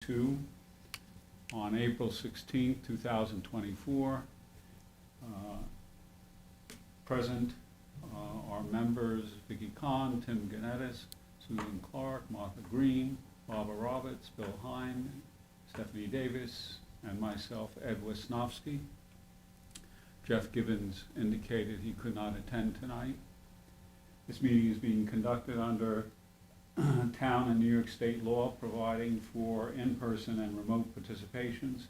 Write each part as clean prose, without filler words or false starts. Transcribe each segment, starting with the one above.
2 on April 16th, 2024. Present are members Vicky Kahn, Tim Ganettis, Susan Clark, Martha Green, Barbara Roberts, Bill Hine, Stephanie Davis, and myself, Ed Wisnowski. Jeff Gibbons indicated he could not attend tonight. This meeting is being conducted under town and New York State law providing for in-person and remote participations.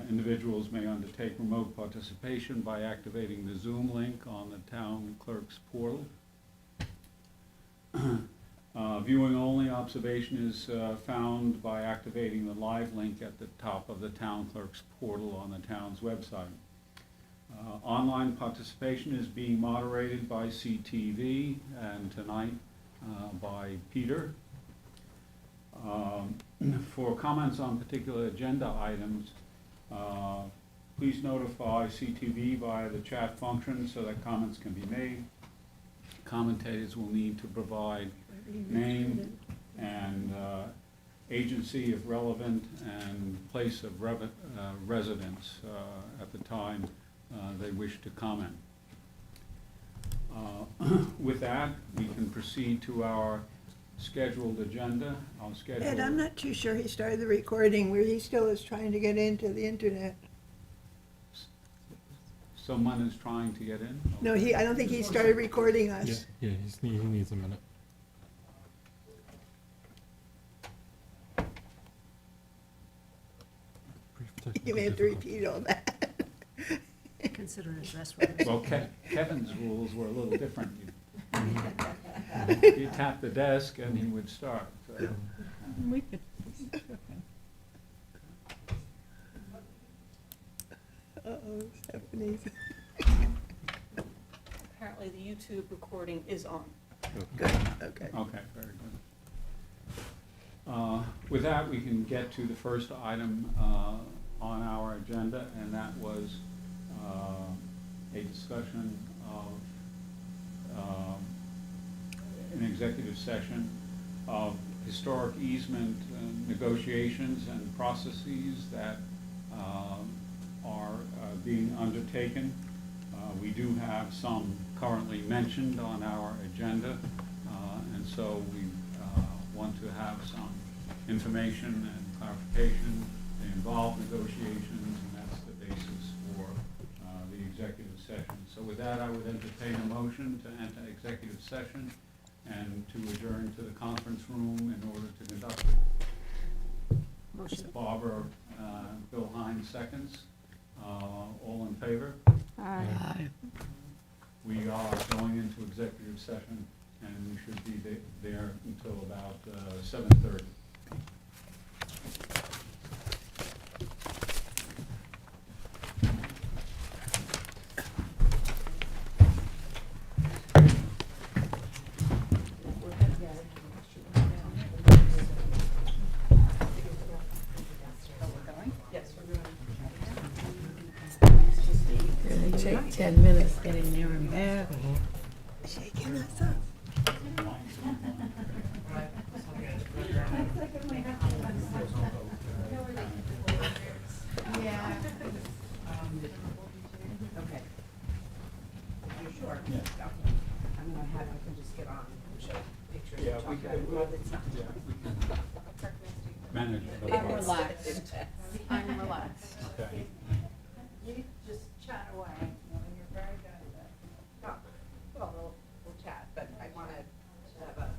Individuals may undertake remote participation by activating the Zoom link on the town clerk's portal. Viewing only observation is found by activating the live link at the top of the town clerk's portal on the town's website. Online participation is being moderated by CTV and tonight by Peter. For comments on particular agenda items, please notify CTV via the chat function so that comments can be made. Commentators will need to provide name and agency if relevant and place of residence at the time they wish to comment. With that, we can proceed to our scheduled agenda. Ed, I'm not too sure he started the recording where he still is trying to get into the internet. Someone is trying to get in? No, I don't think he started recording us. Yeah, he needs a minute. You may have to repeat all that. Consider it as rest. Well, Kevin's rules were a little different. You tap the desk and he would start. So. We could. Uh-oh, Stephanie's. Apparently the YouTube recording is on. Good, okay. Okay, very good. With that, we can get to the first item on our agenda, and that was a discussion of an executive session of historic easement negotiations and processes that are being undertaken. We do have some currently mentioned on our agenda, and so we want to have some information and clarification. They involve negotiations, and that's the basis for the executive session. So with that, I would entertain a motion to enter executive session and to adjourn to the conference room in order to conduct it. Motion. Barbara, Bill Hines seconds. All in favor? Aye. We are going into executive session, and we should be there until about 7:30. They take 10 minutes getting there and back. Shaking us up. Yeah. Okay. You're sure? Yeah. Okay. I'm gonna have, I can just get on and show pictures. Yeah, and we talk can, about it. Well, it's not. yeah, we can manage it. I'm relaxed. I'm relaxed. Okay. You just chat away, you're very good at it. Well, we'll chat, but I wanna have a.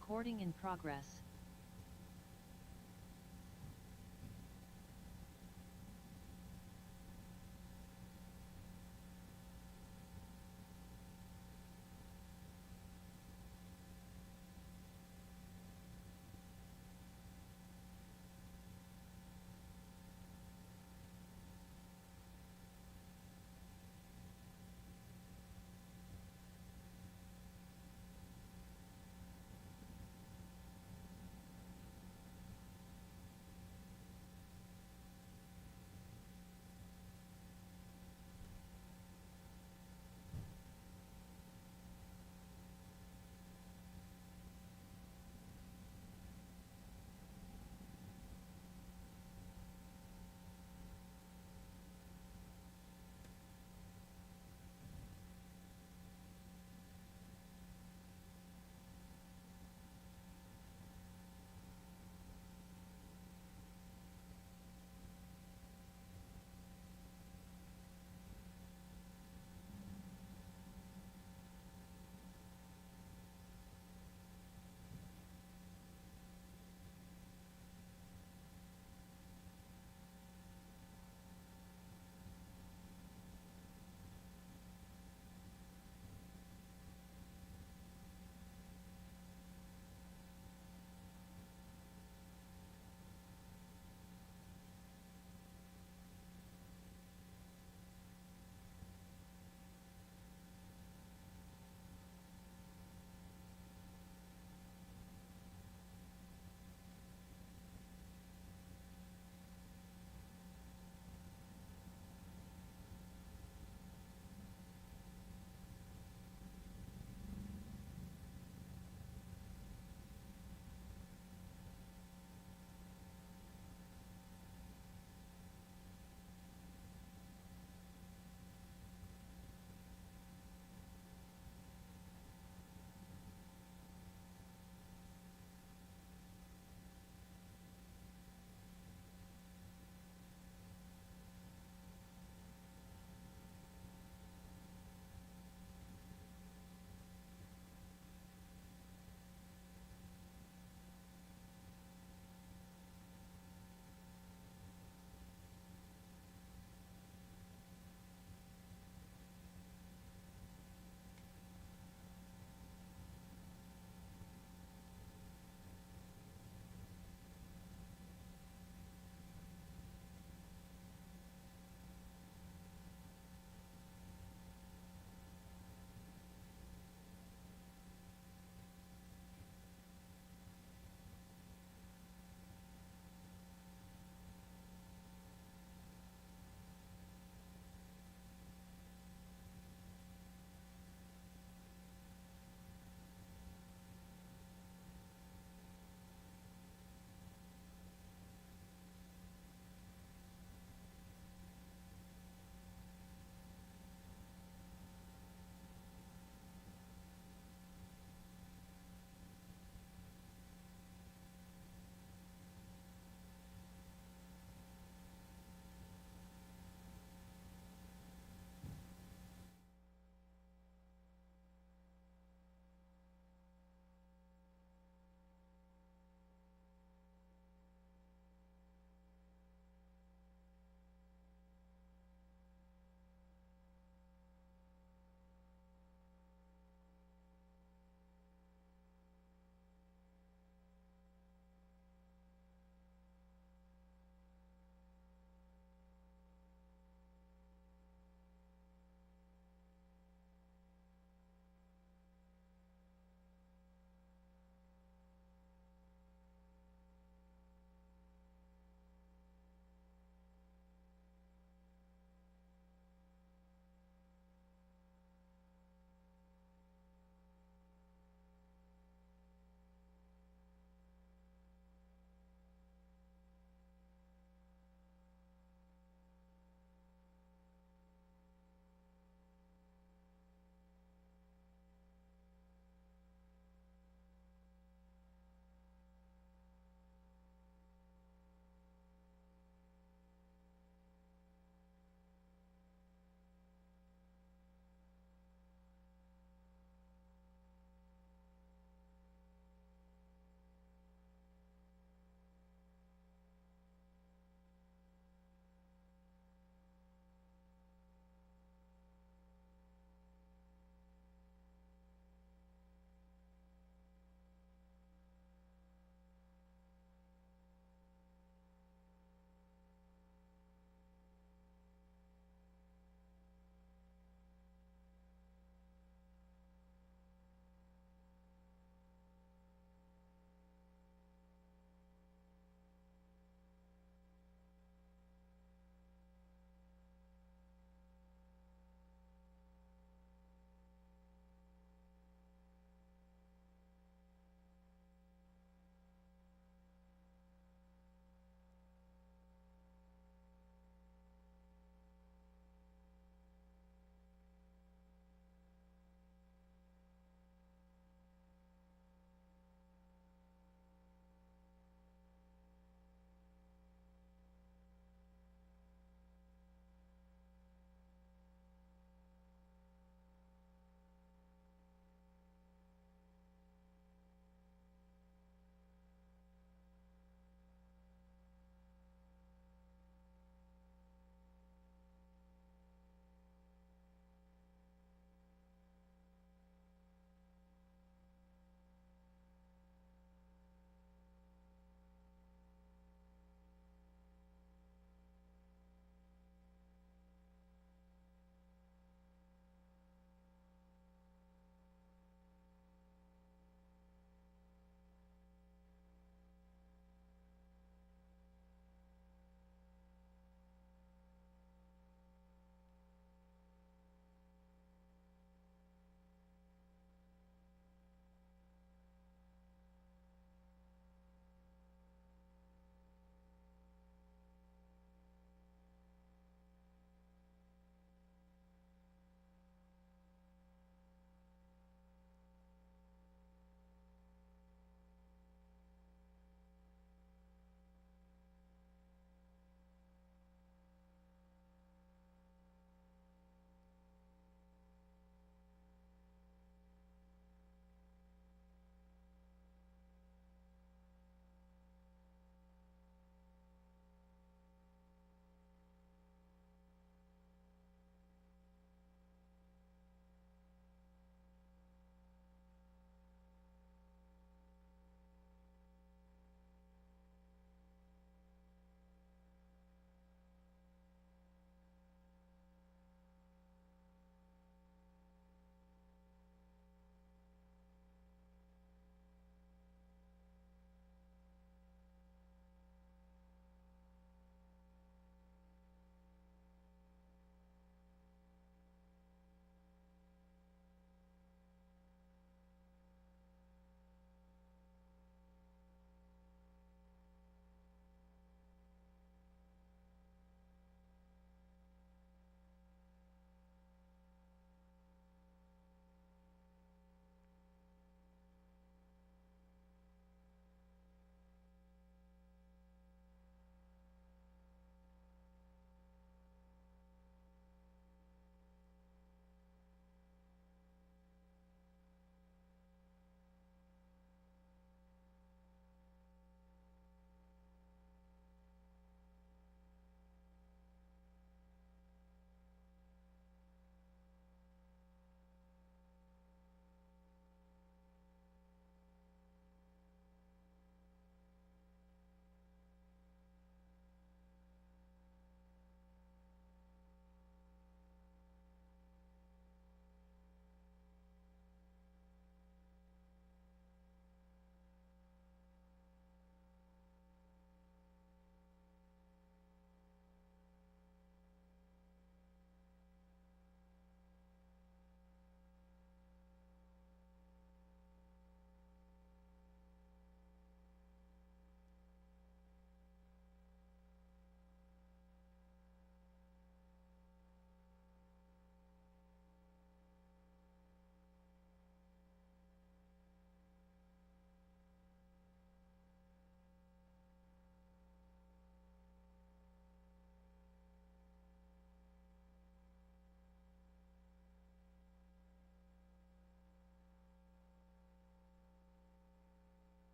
Recording in progress.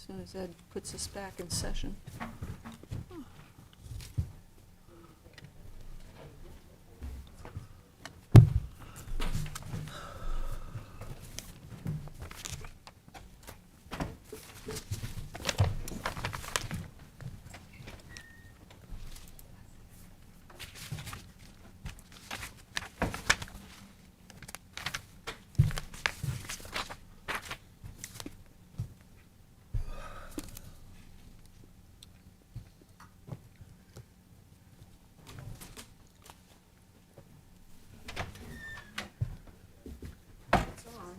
soon as Ed puts us back in session. It's on.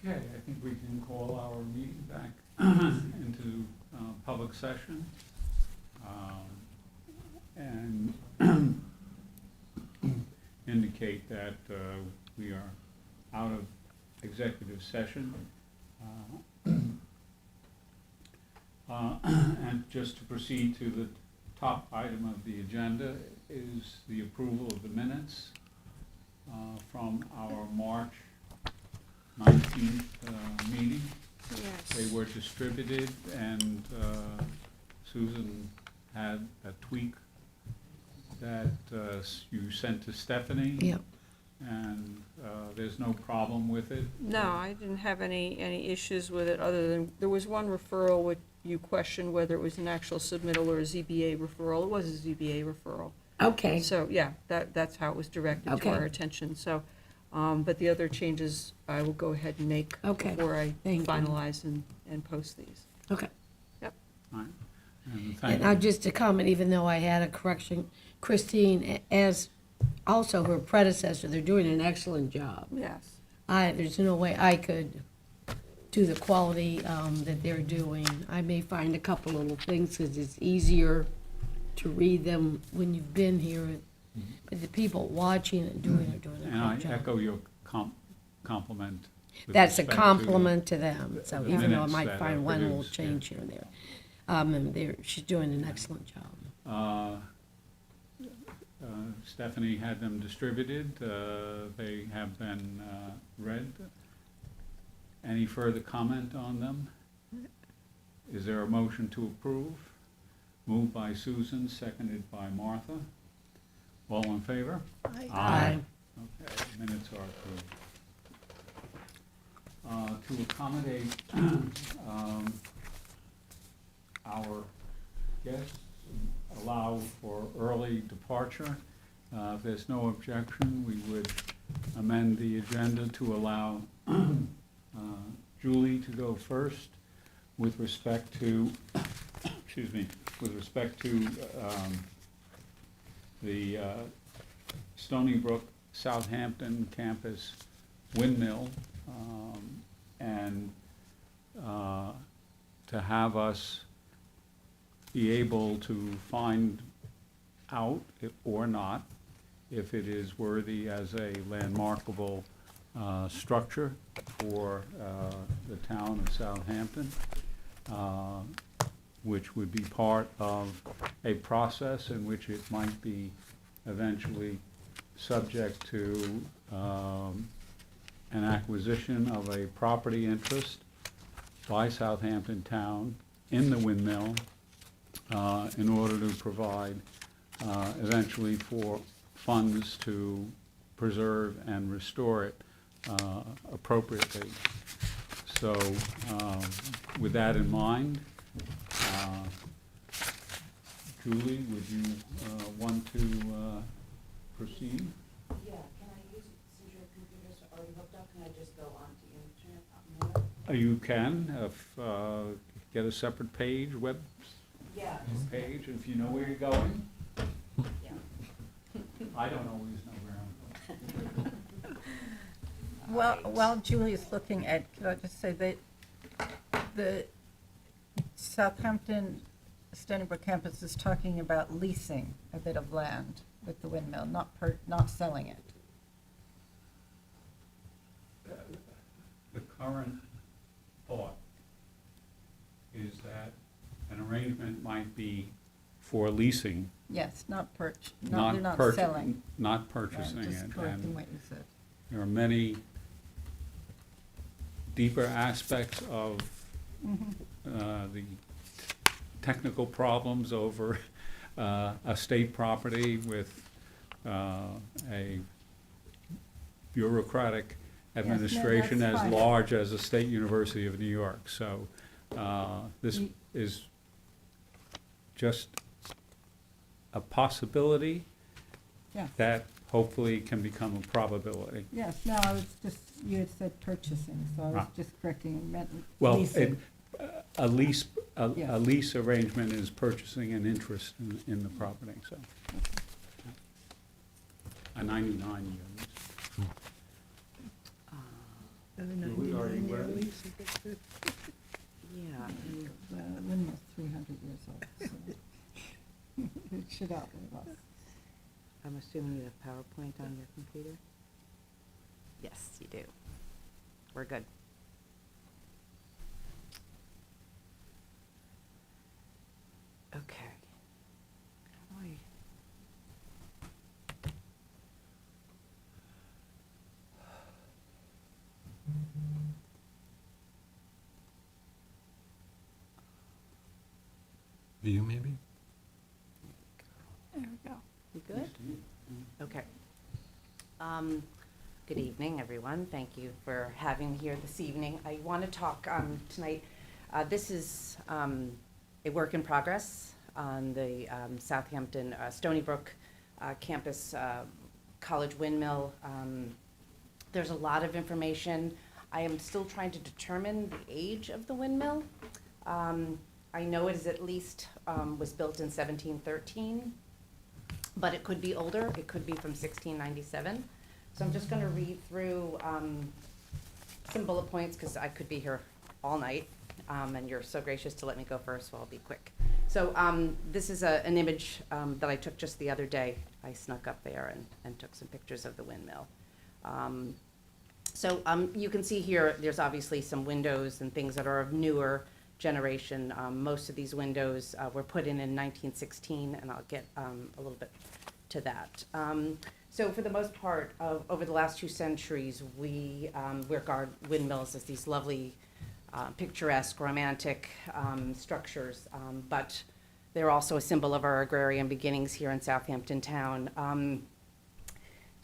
Okay, I think we can call our meeting back into public session. And indicate that we are out of executive session. And just to proceed to the top item of the agenda is the approval of the minutes from our March 19th meeting. They Yes. were distributed, and Susan had a tweak that you sent to Stephanie. Yep. And there's no problem with it? No, I didn't have any issues with it, other than, there was one referral which you questioned whether it was an actual submittal or a ZBA referral. It was a ZBA referral. Okay, So, yeah, that's how it was directed to Okay. our attention, so, but the other changes I will go ahead and make Okay, before I thank you. finalize and post these. okay. All right. And thank And now you. just to comment, even though I had a correction, Christine, as also her predecessor, they're doing an excellent job. Yes. There's no way I could do the quality that they're doing. I may find a couple little things, because it's easier to read them when you've been here. But the people watching and doing are doing a And I great job. echo your compliment. with That's a respect to compliment to them, so the even though I minutes might that find are one little produced, yeah. change here and there. And she's doing an excellent job. Stephanie had them distributed. They have been read. Any further comment on them? Is there a motion to approve? Moved by Susan, seconded by Martha. All in favor? Aye. Okay, minutes are approved. To accommodate our guests, allow for early departure. If there's no objection, we would amend the agenda to allow Julie to go first with respect to, excuse me, with respect to the Stony Brook Southampton campus windmill, and to have us be able to find out, or not, if it is worthy as a landmarkable structure for the town of Southampton, which would be part of a process in which it might be eventually subject to an acquisition of a property interest by Southampton Town in the windmill in order to provide eventually for funds to preserve and restore it appropriately. So with that in mind, Julie, would you want to proceed? Yeah, can I use, since your computer's already hooked up, can I just go on to internet? You can, get a separate page, web Yeah, page, if you know where you're going. yeah. I don't always know where I'm going. Well, while Julie's looking at, could I just say that the Southampton Stony Brook campus is talking about leasing a bit of land with the windmill, not selling it. The current thought is that an arrangement might be for leasing, Yes, they're not not purch- selling. not Right, purchasing just it. correcting And what you said. there are many deeper aspects of the technical problems over a state property with a bureaucratic administration that's as fine. large as the State University of New York. So this You- is just a possibility Yeah. that hopefully can become a probability. Yes, no, I was just, you had said purchasing, so I was Ah. just correcting, you meant Well, leasing. a lease, Yeah. a lease arrangement is purchasing an interest in the property, so. A 99-year lease. Julie, are you ready? Yeah, The windmill's 300 years old, so it should outlive us. I'm assuming you have PowerPoint on your computer? Yes, you do. We're good. Okay. How do I- View, maybe? There we go. You good? Okay. Good evening, everyone. Thank you for having me here this evening. I want to talk tonight, this is a work in progress on the Southampton Stony Brook campus college windmill. There's a lot of information. I am still trying to determine the age of the windmill. I know it is at least, was built in 1713. But it could be older, it could be from 1697. So I'm just gonna read through some bullet points, because I could be here all night, and you're so gracious to let me go first, so I'll be quick. So this is an image that I took just the other day. I snuck up there and took some pictures of the windmill. So you can see here, there's obviously some windows and things that are of newer generation. Most of these windows were put in 1916, and I'll get a little bit to that. So for the most part, over the last 2 centuries, we regard windmills as these lovely, picturesque, romantic structures, but they're also a symbol of our agrarian beginnings here in Southampton town.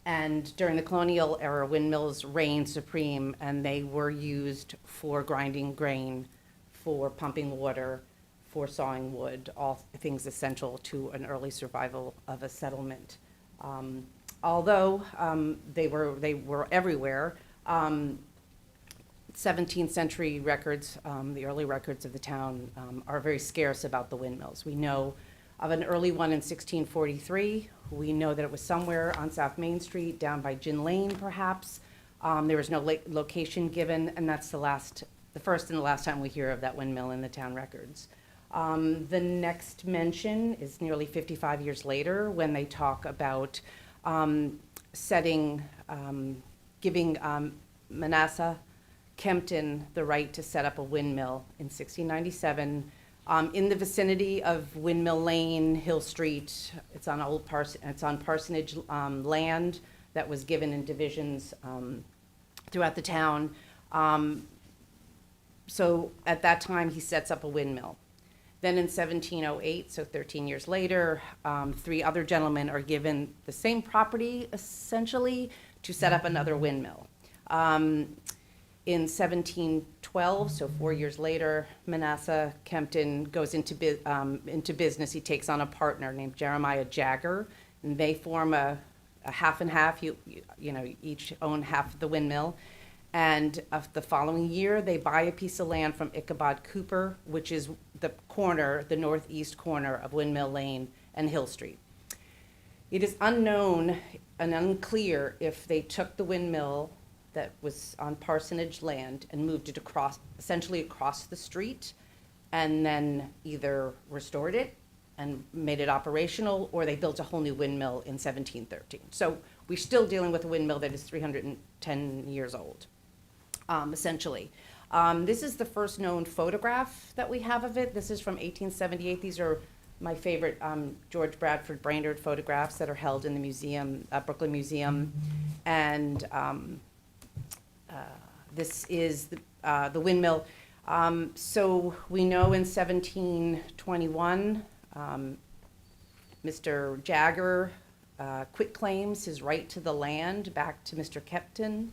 And during the colonial era, windmills reigned supreme, and they were used for grinding grain, for pumping water, for sawing wood, all things essential to an early survival of a settlement. Although they were everywhere, 17th century records, the early records of the town, are very scarce about the windmills. We know of an early one in 1643. We know that it was somewhere on South Main Street, down by Gin Lane, perhaps. There was no location given, and that's the first and the last time we hear of that windmill in the town records. The next mention is nearly 55 years later, when they talk about giving Manasseh Kempton the right to set up a windmill in 1697 in the vicinity of Windmill Lane, Hill Street. It's on parsonage land that was given in divisions throughout the town. So at that time, he sets up a windmill. Then in 1708, so 13 years later, 3 other gentlemen are given the same property, essentially, to set up another windmill. In 1712, so 4 years later, Manasseh Kempton goes into business. He takes on a partner named Jeremiah Jagger, and they form a half and half. You know, each own half of the windmill. And the following year, they buy a piece of land from Ichabod Cooper, which is the northeast corner of Windmill Lane and Hill Street. It is unknown and unclear if they took the windmill that was on parsonage land and moved it essentially across the street, and then either restored it and made it operational, or they built a whole new windmill in 1713. So we're still dealing with a windmill that is 310 years old, essentially. This is the first known photograph that we have of it. This is from 1878. These are my favorite George Bradford Brainerd photographs that are held in the museum, Brooklyn Museum. And this is the windmill. So we know in 1721, Mr. Jagger quitclaims his right to the land back to Mr. Kempton.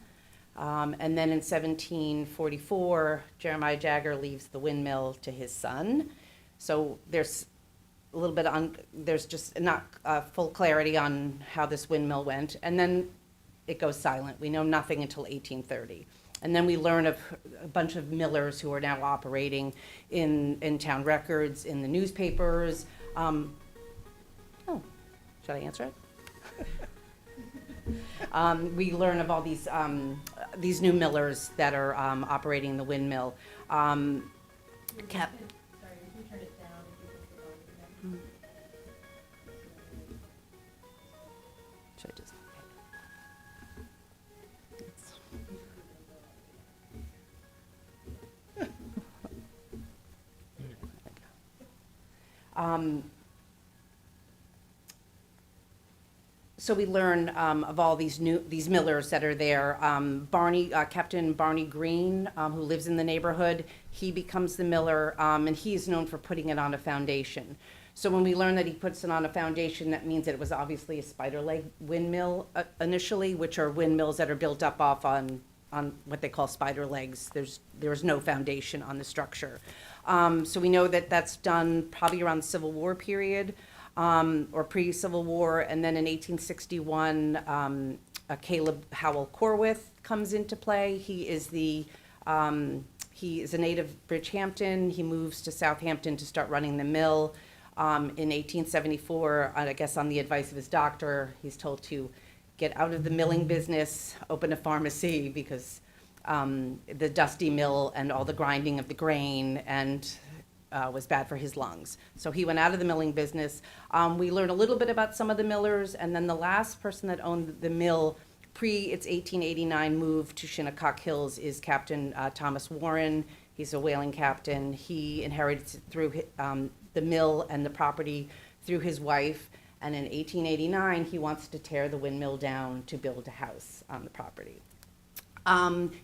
And then in 1744, Jeremiah Jagger leaves the windmill to his son. So there's a little bit there's just not full clarity on how this windmill went. And then it goes silent. We know nothing until 1830. And then we learn of a bunch of millers who are now operating in town records, in the newspapers. Should I answer it? We learn of all these new millers that are operating the windmill. Should I just? So we learn of all these millers that are there. Captain Barney Green, who lives in the neighborhood, he becomes the miller, and he is known for putting it on a foundation. So when we learn that he puts it on a foundation, that means that it was obviously a spider leg windmill initially, which are windmills that are built up off on what they call spider legs. There's no foundation on the structure. So we know that that's done probably around the Civil War period. Or pre-Civil War, and then in 1861, Caleb Howell Corwith comes into play. He is a native of Bridgehampton. He moves to Southampton to start running the mill. In 1874, I guess on the advice of his doctor, he's told to get out of the milling business, open a pharmacy, because the dusty mill and all the grinding of the grain and was bad for his lungs. So he went out of the milling business. We learn a little bit about some of the millers, and then the last person that owned the mill its 1889 move to Shinnecock Hills is Captain Thomas Warren. He's a whaling captain. He inherited through the mill and the property through his wife, and in 1889 he wants to tear the windmill down to build a house on the property.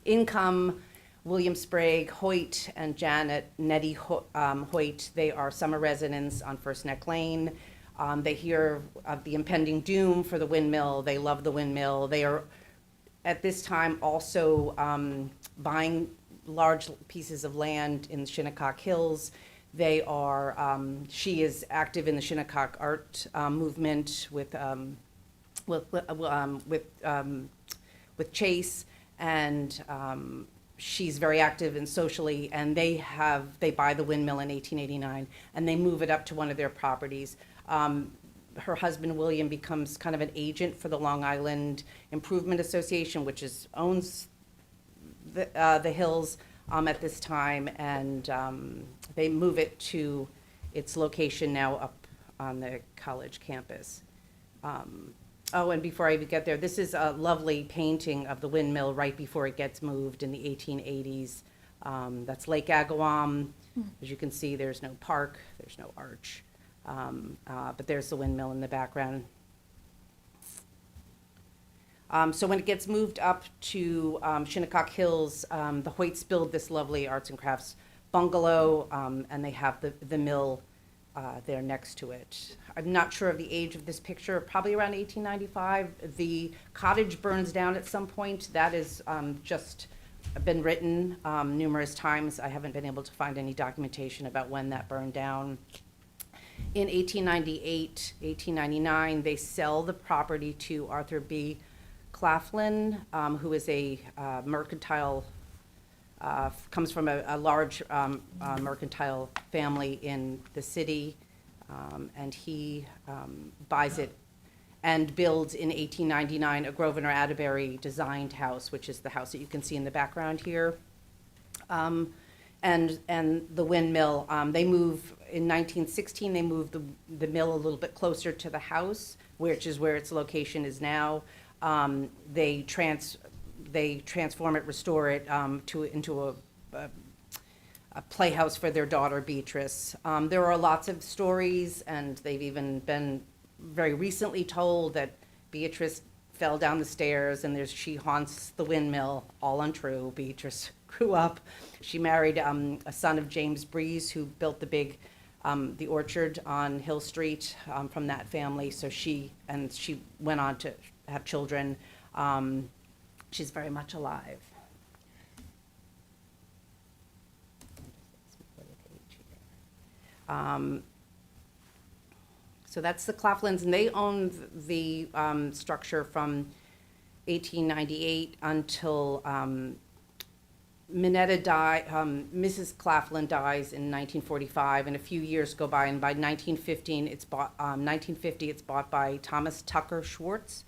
Income: William Sprague Hoyt and Janet Nettie Hoyt. They are summer residents on First Neck Lane. They hear of the impending doom for the windmill. They love the windmill. They are, at this time, also buying large pieces of land in the Shinnecock Hills. They are. She is active in the Shinnecock art movement with Chase, and she's very active and socially, and they buy the windmill in 1889, and they move it up to one of their properties. Her husband, William, becomes kind of an agent for the Long Island Improvement Association, which owns the hills at this time, and they move it to its location now up on the college campus. And before I even get there, this is a lovely painting of the windmill right before it gets moved in the 1880s. That's Lake Agawam. As you can see, there's no park, there's no arch, but there's the windmill in the background. So when it gets moved up to Shinnecock Hills, the Hoyts build this lovely arts and crafts bungalow, and they have the mill there next to it. I'm not sure of the age of this picture, probably around 1895. The cottage burns down at some point. That is just been written numerous times. I haven't been able to find any documentation about when that burned down. In 1898, 1899, they sell the property to Arthur B. Claflin, who is a mercantile, comes from a large mercantile family in the city, and he buys it and builds in 1899 a Grosvenor Atterbury designed house, which is the house that you can see in the background here. And the windmill, they move, in 1916, they moved the mill a little bit closer to the house, which is where its location is now. They transform it, restore it into a playhouse for their daughter Beatrice. There are lots of stories, and they've even been very recently told that Beatrice fell down the stairs and she haunts the windmill. All untrue. Beatrice grew up. She married a son of James Breeze, who built the orchard on Hill Street from that family. So she went on to have children. She's very much alive. So that's the Claflins, and they owned the structure from 1898 until Minetta died. Mrs. Claflin dies in 1945, and a few years go by, and by 1950 it's bought by Thomas Tucker Schwartz.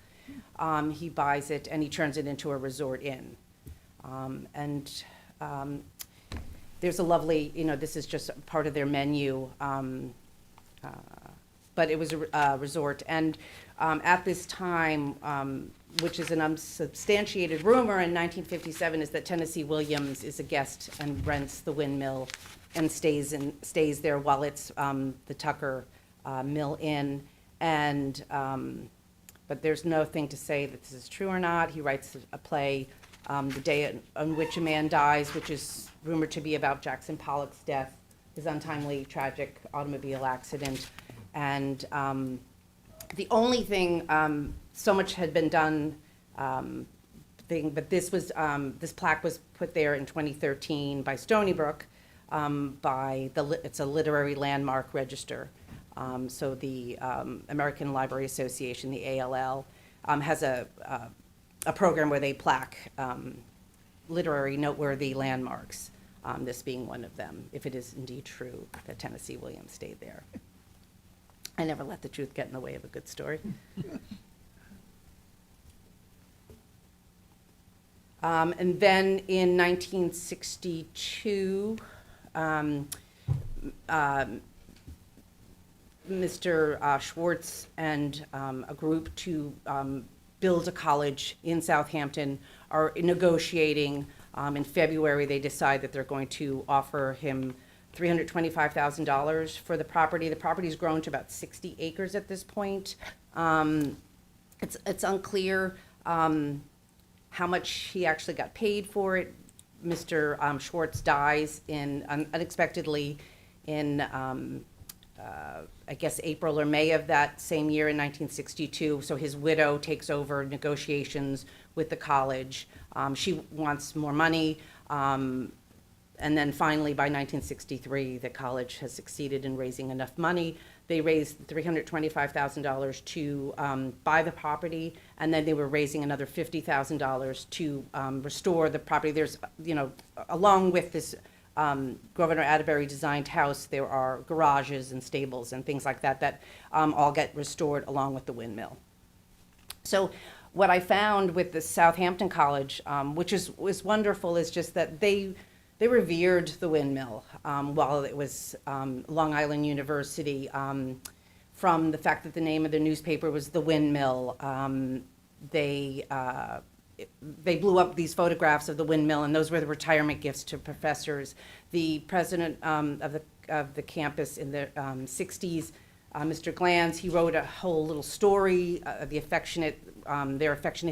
He buys it and he turns it into a resort inn. There's a lovely, this is just part of their menu, but it was a resort. And at this time, which is an unsubstantiated rumor in 1957, is that Tennessee Williams is a guest and rents the windmill and stays there while it's the Tucker Mill Inn. And but there's nothing to say that this is true or not. He writes a play, The Day on Which a Man Dies, which is rumored to be about Jackson Pollock's death, his untimely, tragic automobile accident. And the only thing, so much had been done, but this plaque was put there in 2013 by Stony Brook, it's a literary landmark register. So the American Library Association, the ALL, has a program where they plaque literary noteworthy landmarks, this being one of them, if it is indeed true that Tennessee Williams stayed there. I never let the truth get in the way of a good story. And then in 1962, Mr. Schwartz and a group to build a college in Southampton are negotiating. In February, they decide that they're going to offer him $325,000 for the property. The property's grown to about 60 acres at this point. It's unclear how much he actually got paid for it. Mr. Schwartz dies unexpectedly in I guess April or May of that same year in 1962. So his widow takes over negotiations with the college. She wants more money. And then finally, by 1963, the college has succeeded in raising enough money. They raised $325,000 to buy the property, and then they were raising another $50,000 to restore the property. There's, along with this Grosvenor Atterbury designed house, there are garages and stables and things like that all get restored along with the windmill. So what I found with the Southampton College, which was wonderful, is just that they revered the windmill while it was Long Island University, from the fact that the name of the newspaper was The Windmill. They blew up these photographs of the windmill, and those were the retirement gifts to professors. The president of the campus in the 60s, Mr. Glanz, he wrote a whole little story, their affectionate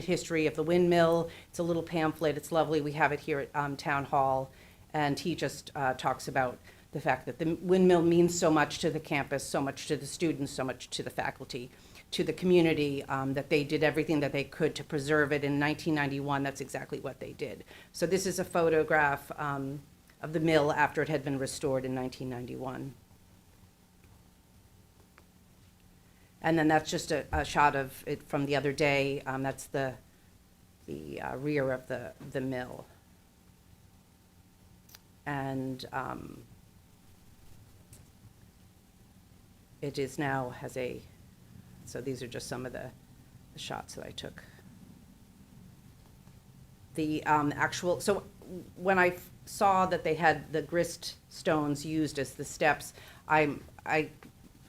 history of the windmill. It's a little pamphlet. It's lovely. We have it here at Town Hall. And he just talks about the fact that the windmill means so much to the campus, so much to the students, so much to the faculty, to the community, that they did everything that they could to preserve it. In 1991, that's exactly what they did. So this is a photograph of the mill after it had been restored in 1991. And then that's just a shot of it from the other day. That's the rear of the mill. And it is now so these are just some of the shots that I took. The so when I saw that they had the grist stones used as the steps, I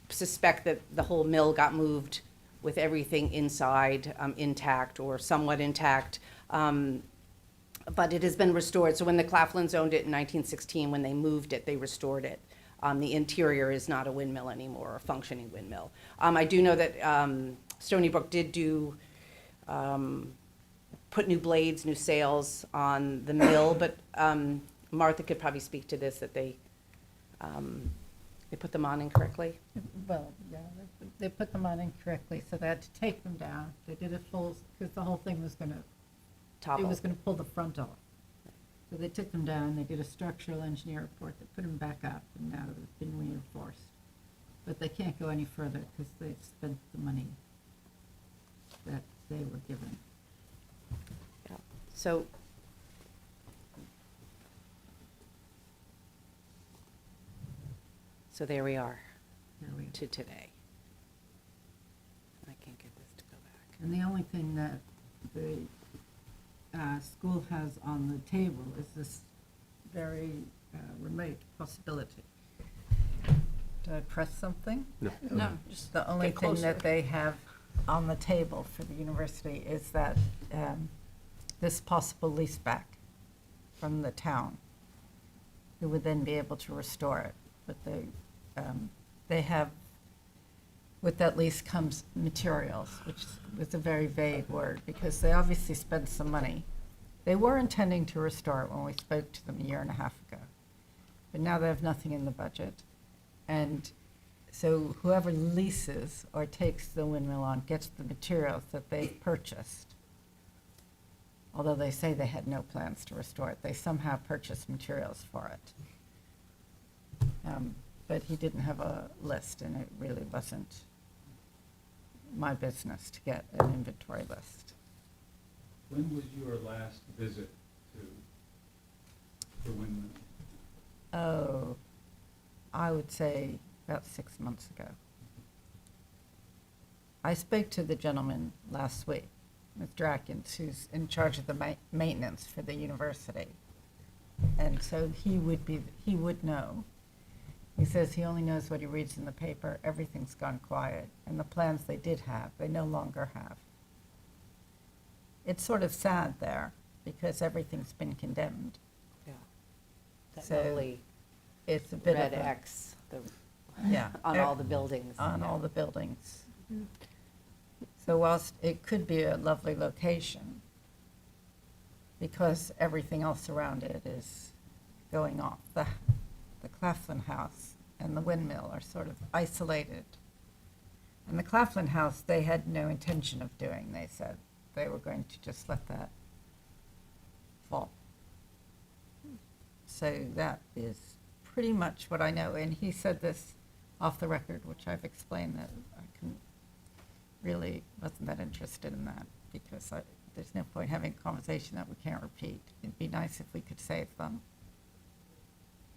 suspect that the whole mill got moved with everything inside intact or somewhat intact. But it has been restored. So when the Claflins owned it in 1916, when they moved it, they restored it. The interior is not a windmill anymore, a functioning windmill. I do know that Stony Brook did put new blades, new sails on the mill, but Martha could probably speak to this, that they put them on incorrectly. Well, yeah, they put them on incorrectly, so they had to take them down. They did it full, because the whole thing was gonna, it Topple. was gonna pull the front off. So they took them down, they did a structural engineer report, they put them back up, and now they've been reinforced. But they can't go any further because they've spent the money that they were given. Yeah. So there we are There we- to today. I can't get this to go back. And the only thing that the school has on the table is this very remote possibility. Did I press something? No, just The only get thing closer. that they have on the table for the university is that this possible lease back from the town, who would then be able to restore it. But they have, with that lease comes materials, which was a very vague word, because they obviously spent some money. They were intending to restore it when we spoke to them a year and a half ago, but now they have nothing in the budget. And so whoever leases or takes the windmill on gets the materials that they've purchased. Although they say they had no plans to restore it, they somehow purchased materials for it. But he didn't have a list, and it really wasn't my business to get an inventory list. When was your last visit to the windmill? Oh, I would say about 6 months ago. I spoke to the gentleman last week, Mr. Atkins, who's in charge of the maintenance for the university. And so he would know. He says he only knows what he reads in the paper. Everything's gone quiet. And the plans they did have, they no longer have. It's sort of sad there because everything's been condemned. Yeah. That So, lovely It's a bit red of a, X yeah, on all the buildings. on all the buildings. So whilst it could be a lovely location, because everything else around it is going off, the Claflin House and the windmill are sort of isolated. And the Claflin House, they had no intention of doing, they said. They were going to just let that fall. So that is pretty much what I know. And he said this off the record, which I've explained that I wasn't that interested in that, because there's no point having a conversation that we can't repeat. It'd be nice if we could save them.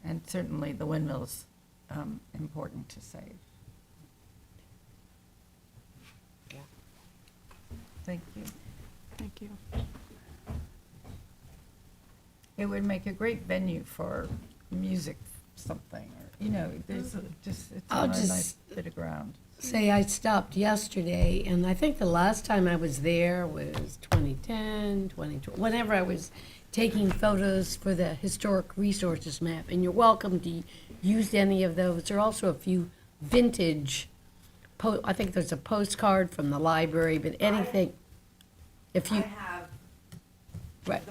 And certainly the windmill's important to save. Yeah. Thank you. Thank you. It would make a great venue for music, something, or, there's it's I'll on a just- nice bit of ground. Say, I stopped yesterday, and I think the last time I was there was 2010, 2012, whenever I was taking photos for the historic resources map, and you're welcome to use any of those. There are also a few vintage, I think there's a postcard from the library, but anything, if you, have right,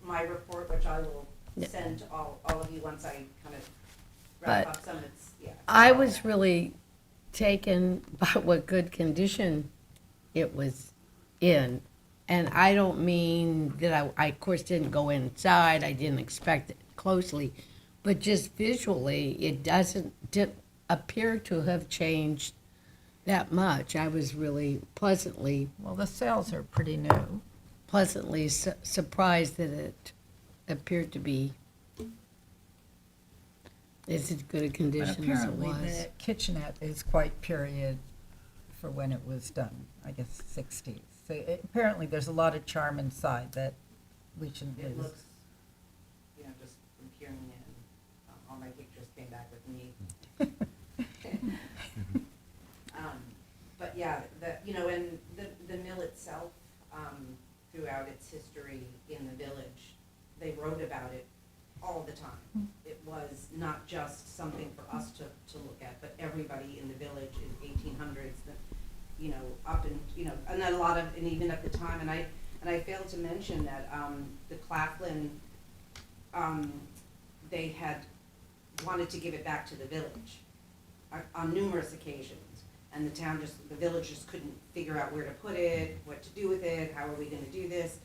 my report, which I will Yeah. send to all of you once I kind of But wrap up some, it's, yeah. it's I all was that. really taken by what good condition it was in. And I don't mean that I of course didn't go inside, I didn't inspect it closely, but just visually, it didn't appear to have changed that much. I was really Well, the sales are pretty new. pleasantly surprised that it appeared to be as good a And condition as it apparently, was. the kitchenette is quite period for when it was done, I guess 60s. So apparently, there's a lot of charm inside that we shouldn't It lose. looks, just from peering in, all my pictures came back with me. But yeah, and the mill itself, throughout its history in the village, they wrote about it all the time. It was not just something for us to look at, but everybody in the village in 1800s, up and, and then and even at the time, and I failed to mention that, the Claflin, they had wanted to give it back to the village on numerous occasions. And the village just couldn't figure out where to put it, what to do with it, how are we gonna do this?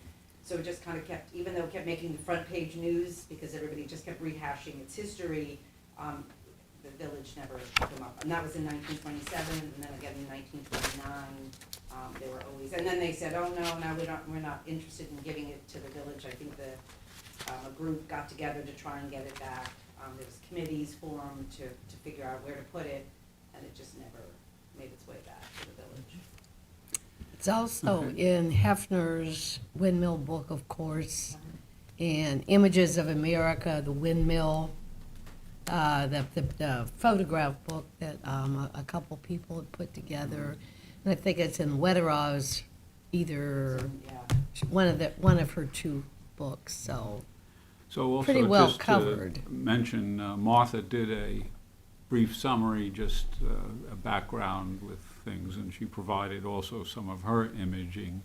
So it just kind of kept, even though it kept making the front page news, because everybody just kept rehashing its history, the village never took them up. And that was in 1927, and then again in 1929, they were always, and then they said, oh, no, we're not interested in giving it to the village. I think a group got together to try and get it back. There was committees formed to figure out where to put it, and it just never made its way back to the village. It's also in Hefner's windmill book, of course, and Images of America, the windmill, the photograph book that a couple people had put together. And I think it's in Wetterau's, either Yeah. one of her two books, so. So Pretty also, well just to covered. mention, Martha did a brief summary, just a background with things, and she provided also some of her imaging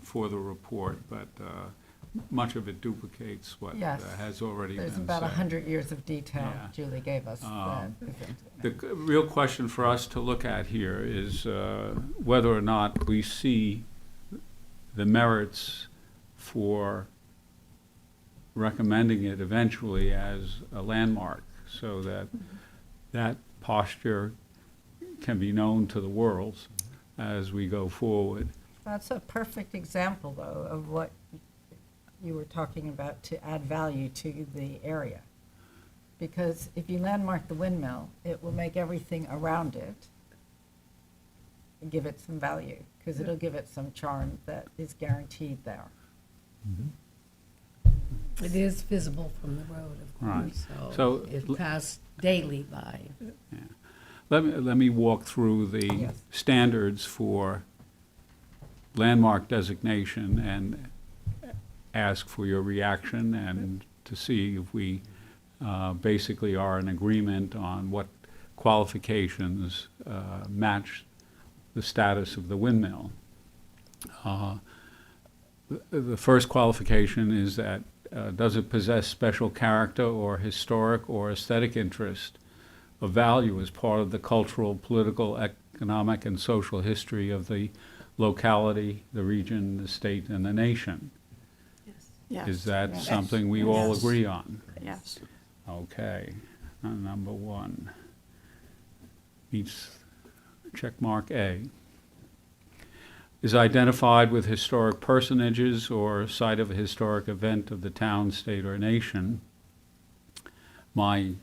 for the report, but much of it duplicates what Yes. has already been There's said. about 100 years of detail Yeah. Julie gave us. The real question for us to look at here is whether or not we see the merits for recommending it eventually as a landmark, so that that posture can be known to the world as we go forward. That's a perfect example, though, of what you were talking about to add value to the area. Because if you landmark the windmill, it will make everything around it give it some value, because it'll give it some charm that is guaranteed there. It is visible from the road, of Right. course, So so it passed daily by. Let me walk through the Yes. standards for landmark designation and ask for your reaction and to see if we basically are in agreement on what qualifications match the status of the windmill. The first qualification is that does it possess special character or historic or aesthetic interest of value as part of the cultural, political, economic, and social history of the locality, the region, the state, and the nation? Yes. Is that Yes. something we all Yes. agree on? Yes. Okay, number one. Meets check mark A. Is identified with historic personages or site of a historic event of the town, state, or nation. My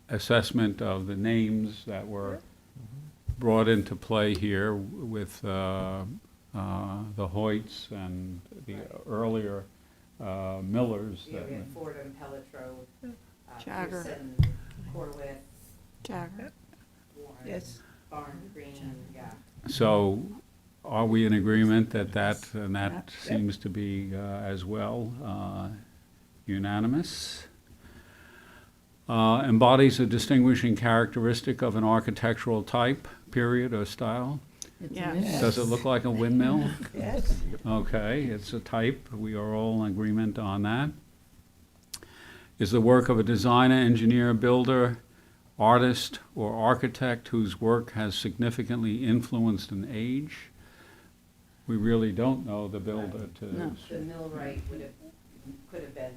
assessment of the names that were brought into play here with the Hoyts and the earlier Millers. Yeah, that we had Fordham, Pelletreau, Jagger. Pearson, Corwith, Jagger. Warren. Yes. Barn, Green, yeah. So are we in agreement that and that Yep. seems to be as well unanimous? Embodies a distinguishing characteristic of an architectural type, period, or style. It's Yeah. an image. Does it look like a windmill? Yes. Okay, it's a type. We are all in agreement on that. Is the work of a designer, engineer, builder, artist, or architect whose work has significantly influenced an age? We really don't know the builder to. No. The millwright could have been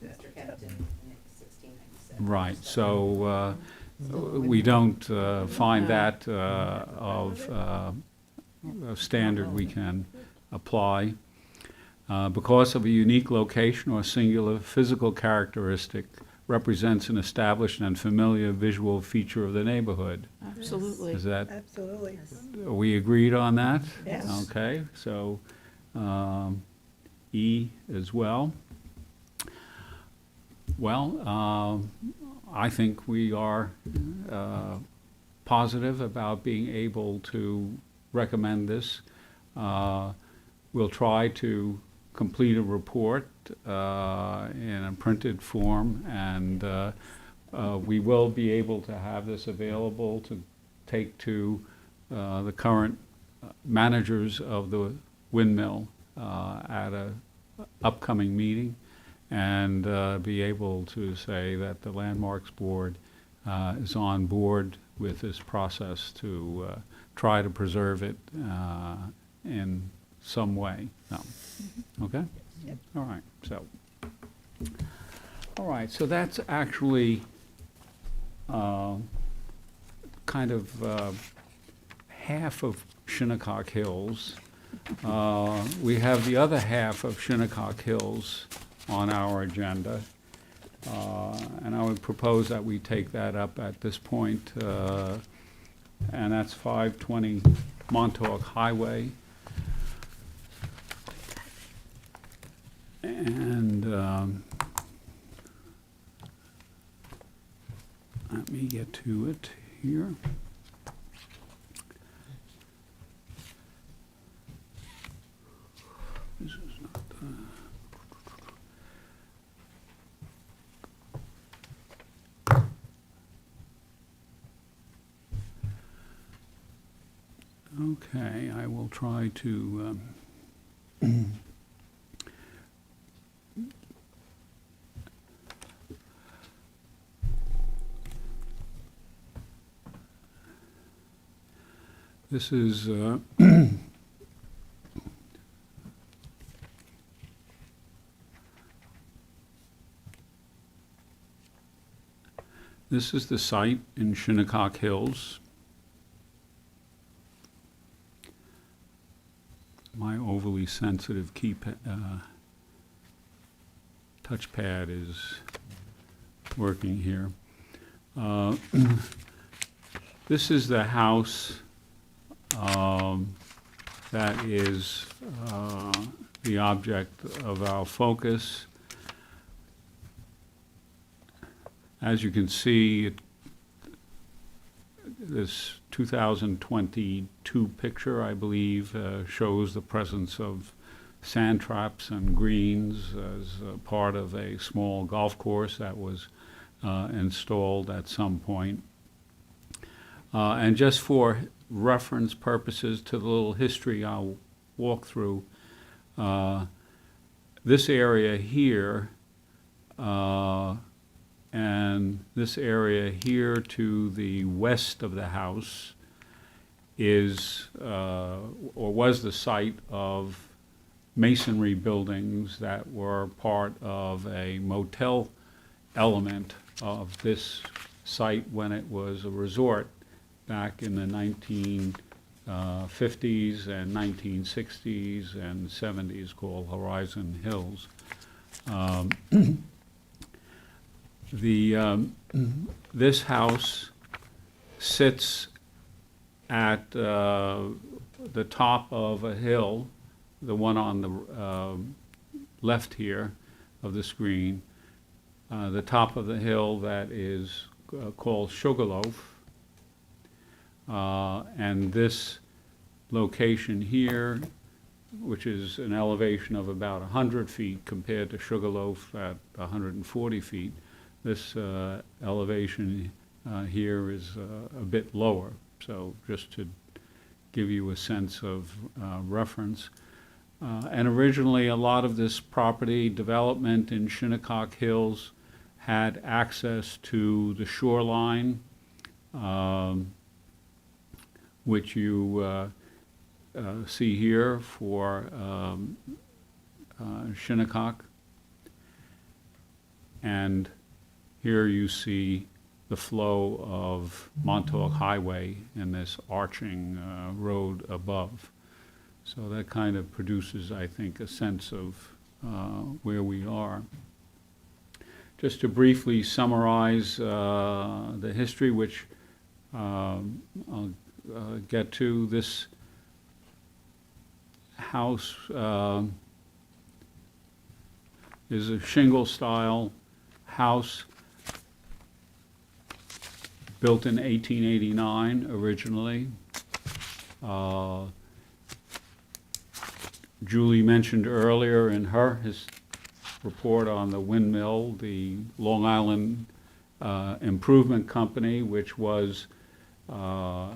Mr. Kempton in 1697. Right, so we don't find that of a standard we can apply. Because of a unique location or singular physical characteristic represents an established and familiar visual feature of the neighborhood. Absolutely. Is that, Absolutely. are we agreed on that? Yes. Okay, so E as well. Well, I think we are positive about being able to recommend this. We'll try to complete a report in a printed form, and we will be able to have this available to take to the current managers of the windmill at a upcoming meeting, and be able to say that the Landmarks Board is on board with this process to try to preserve it in some way. No. Okay? Yep. All right, so. All right, so that's actually kind of half of Shinnecock Hills. We have the other half of Shinnecock Hills on our agenda. And I would propose that we take that up at this point, and that's 520 Montauk Highway. And let me get to it here. This is not okay, I will try to this is this is the site in Shinnecock Hills. My overly sensitive touchpad is working here. This is the house that is the object of our focus. As you can see, this 2022 picture, I believe, shows the presence of sand traps and greens as part of a small golf course that was installed at some point. And just for reference purposes to the little history I'll walk through, this area here and this area here to the west of the house is, or was the site of masonry buildings that were part of a motel element of this site when it was a resort back in the 1950s and 1960s and 70s, called Horizon Hills. This house sits at the top of a hill, the one on the left here of the screen, the top of the hill that is called Sugarloaf. And this location here, which is an elevation of about 100 feet compared to Sugarloaf at 140 feet, this elevation here is a bit lower. So just to give you a sense of reference. And originally, a lot of this property development in Shinnecock Hills had access to the shoreline, which you see here for Shinnecock. And here you see the flow of Montauk Highway and this arching road above. So that kind of produces, I think, a sense of where we are. Just to briefly summarize the history, which I'll get to, this house is a shingle-style house built in 1889 originally. Julie mentioned earlier in his report on the windmill, the Long Island Improvement Company, which was a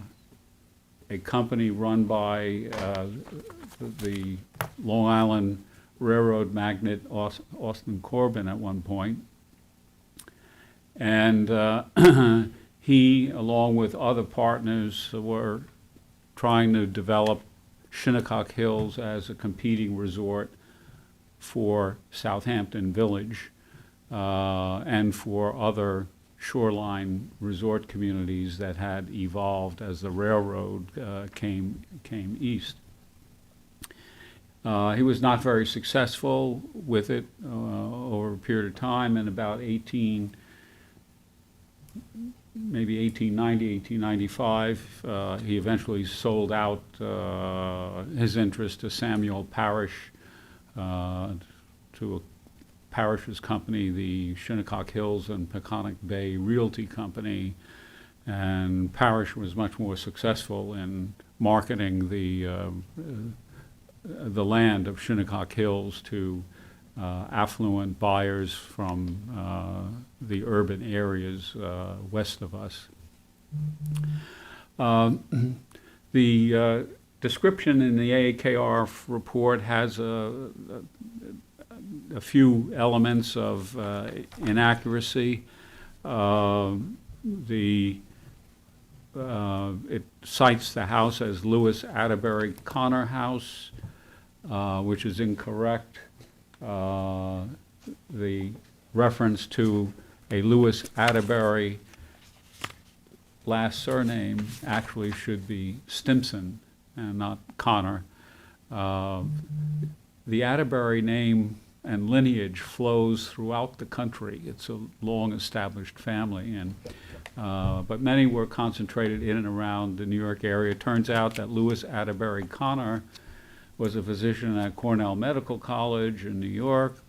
company run by the Long Island Railroad magnate Austin Corbin at one point. And he, along with other partners, were trying to develop Shinnecock Hills as a competing resort for Southampton Village and for other shoreline resort communities that had evolved as the railroad came east. He was not very successful with it over a period of time, and about maybe 1890, 1895, he eventually sold out his interest to Samuel Parrish, to a Parrish's company, the Shinnecock Hills and Peconic Bay Realty Company, and Parrish was much more successful in marketing the land of Shinnecock Hills to affluent buyers from the urban areas west of us. The description in the AAKR report has a few elements of inaccuracy. It cites the house as Lewis Atterbury Connor House, which is incorrect. The reference to a Lewis Atterbury last surname actually should be Stimson and not Connor. The Atterbury name and lineage flows throughout the country. It's a long-established family, and but many were concentrated in and around the New York area. It turns out that Lewis Atterbury Connor was a physician at Cornell Medical College in New York.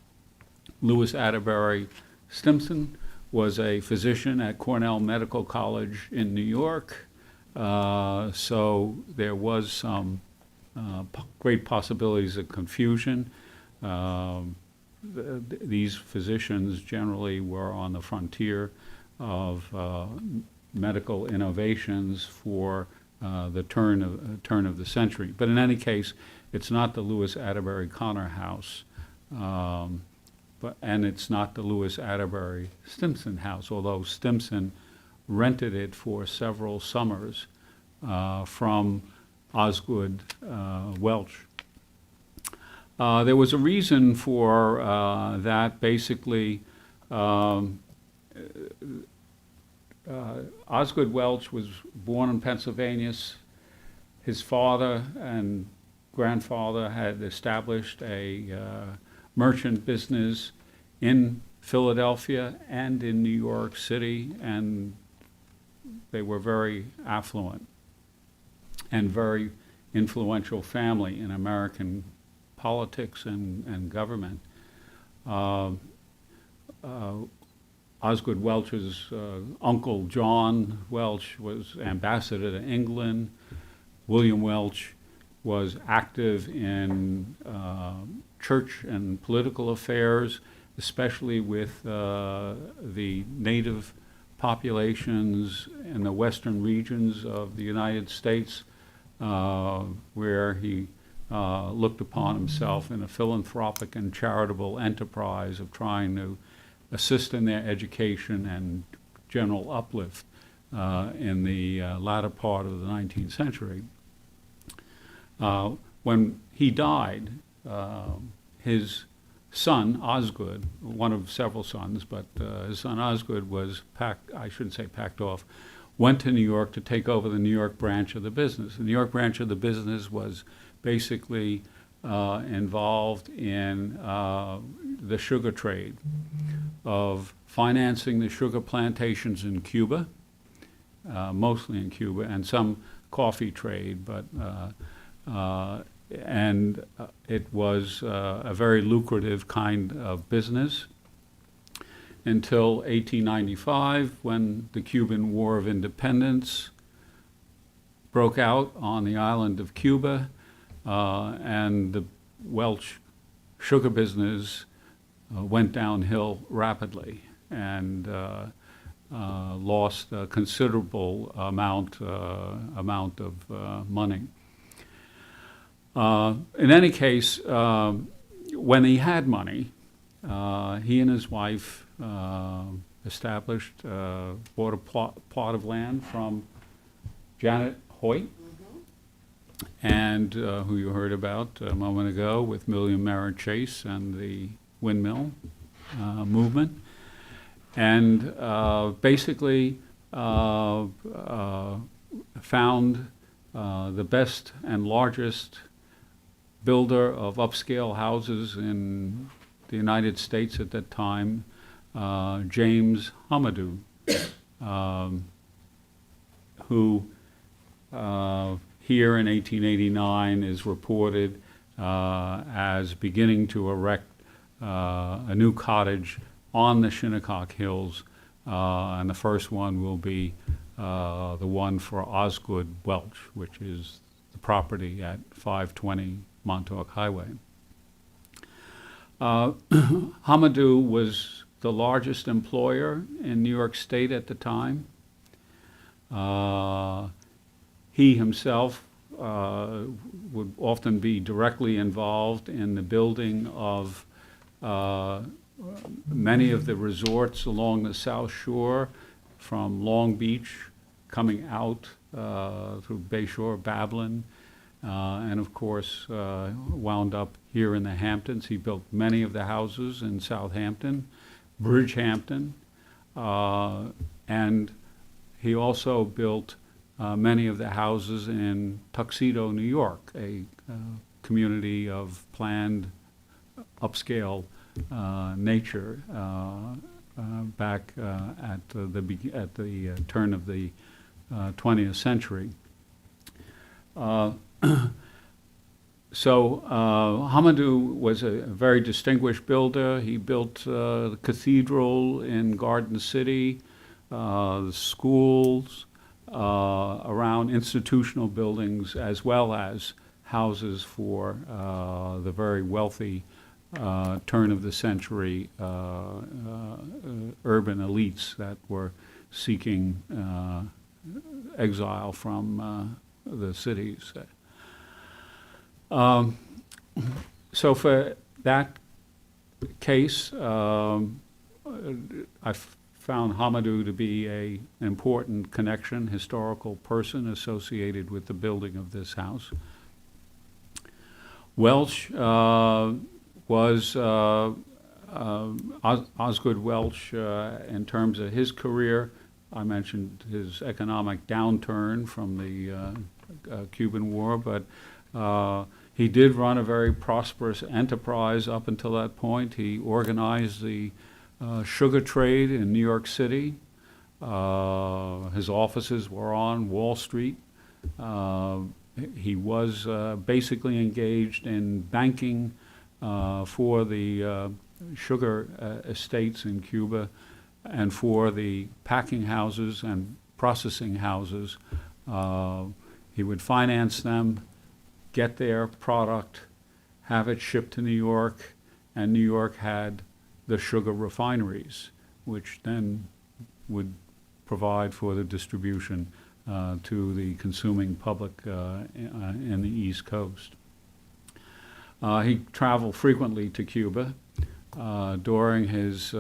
Lewis Atterbury Stimson was a physician at Cornell Medical College in New York. So there was some great possibilities of confusion. These physicians generally were on the frontier of medical innovations for the turn of the century. But in any case, it's not the Lewis Atterbury Connor House, and it's not the Lewis Atterbury Stimson House, although Stimson rented it for several summers from Osgood Welch. There was a reason for that. Basically, Osgood Welch was born in Pennsylvania. His father and grandfather had established a merchant business in Philadelphia and in New York City, and they were very affluent and very influential family in American politics and government. Osgood Welch's uncle, John Welch, was ambassador to England. William Welch was active in church and political affairs, especially with the native populations in the western regions of the United States. where he looked upon himself in a philanthropic and charitable enterprise of trying to assist in their education and general uplift in the latter part of the 19th century. When he died, his son, Osgood, one of several sons, but his son Osgood was packed off, went to New York to take over the New York branch of the business. The New York branch of the business was basically involved in the sugar trade, of financing the sugar plantations in Cuba, mostly in Cuba, and some coffee trade, but it was a very lucrative kind of business until 1895, when the Cuban War of Independence broke out on the island of Cuba, and the Welch sugar business went downhill rapidly and lost a considerable amount of money. In any case, when he had money, he and his wife bought a plot of land from Janet Hoyt, and who you heard about a moment ago with William Merritt Chase and the windmill movement, and basically found the best and largest builder of upscale houses in the United States at that time, James Hamadou, who here in 1889 is reported as beginning to erect a new cottage on the Shinnecock Hills, and the first one will be the one for Osgood Welch, which is the property at 520 Montauk Highway. Hamadou was the largest employer in New York State at the time. He himself would often be directly involved in the building of many of the resorts along the South Shore, from Long Beach coming out through Bayshore, Babylon, and of course wound up here in the Hamptons. He built many of the houses in Southampton, Bridgehampton, and he also built many of the houses in Tuxedo, New York, a community of planned upscale nature back at the turn of the 20th century. So Hamadou was a very distinguished builder. He built the cathedral in Garden City, the schools, around institutional buildings, as well as houses for the very wealthy turn of the century urban elites that were seeking exile from the cities. So for that case, I found Hamadou to be an important connection, historical person associated with the building of this house. Welch was Osgood Welch, in terms of his career. I mentioned his economic downturn from the Cuban War, but he did run a very prosperous enterprise up until that point. He organized the sugar trade in New York City. His offices were on Wall Street. He was basically engaged in banking for the sugar estates in Cuba and for the packing houses and processing houses. He would finance them, get their product, have it shipped to New York, and New York had the sugar refineries, which then would provide for the distribution to the consuming public in the East Coast. He traveled frequently to Cuba during his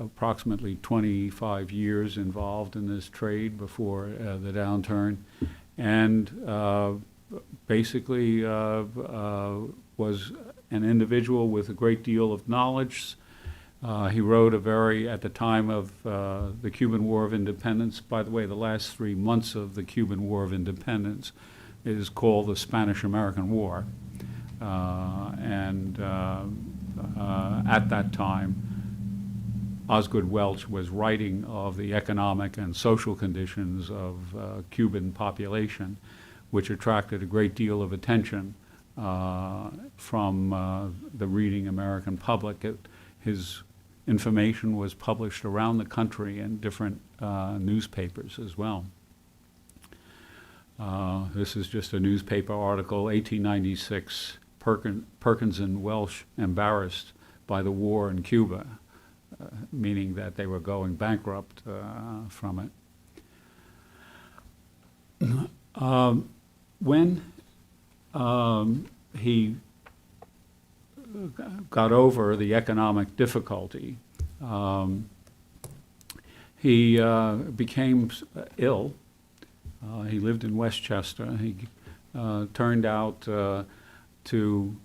approximately 25 years involved in this trade before the downturn, and basically was an individual with a great deal of knowledge. He wrote at the time of the Cuban War of Independence, by the way, the last 3 months of the Cuban War of Independence is called the Spanish-American War. At that time, Osgood Welch was writing of the economic and social conditions of Cuban population, which attracted a great deal of attention from the reading American public. His information was published around the country in different newspapers as well. This is just a newspaper article, 1896, Perkins and Welsh embarrassed by the war in Cuba, meaning that they were going bankrupt from it. When he got over the economic difficulty, he became ill. He lived in Westchester. He turned out to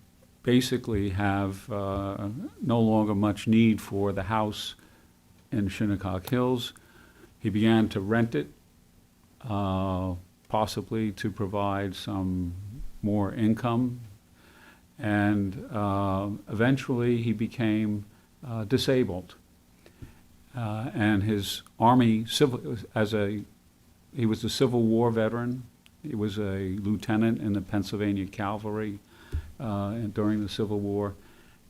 basically have no longer much need for the house in Shinnecock Hills. He began to rent it, possibly to provide some more income, and eventually he became disabled. And his Army he was a Civil War veteran. He was a lieutenant in the Pennsylvania Cavalry during the Civil War.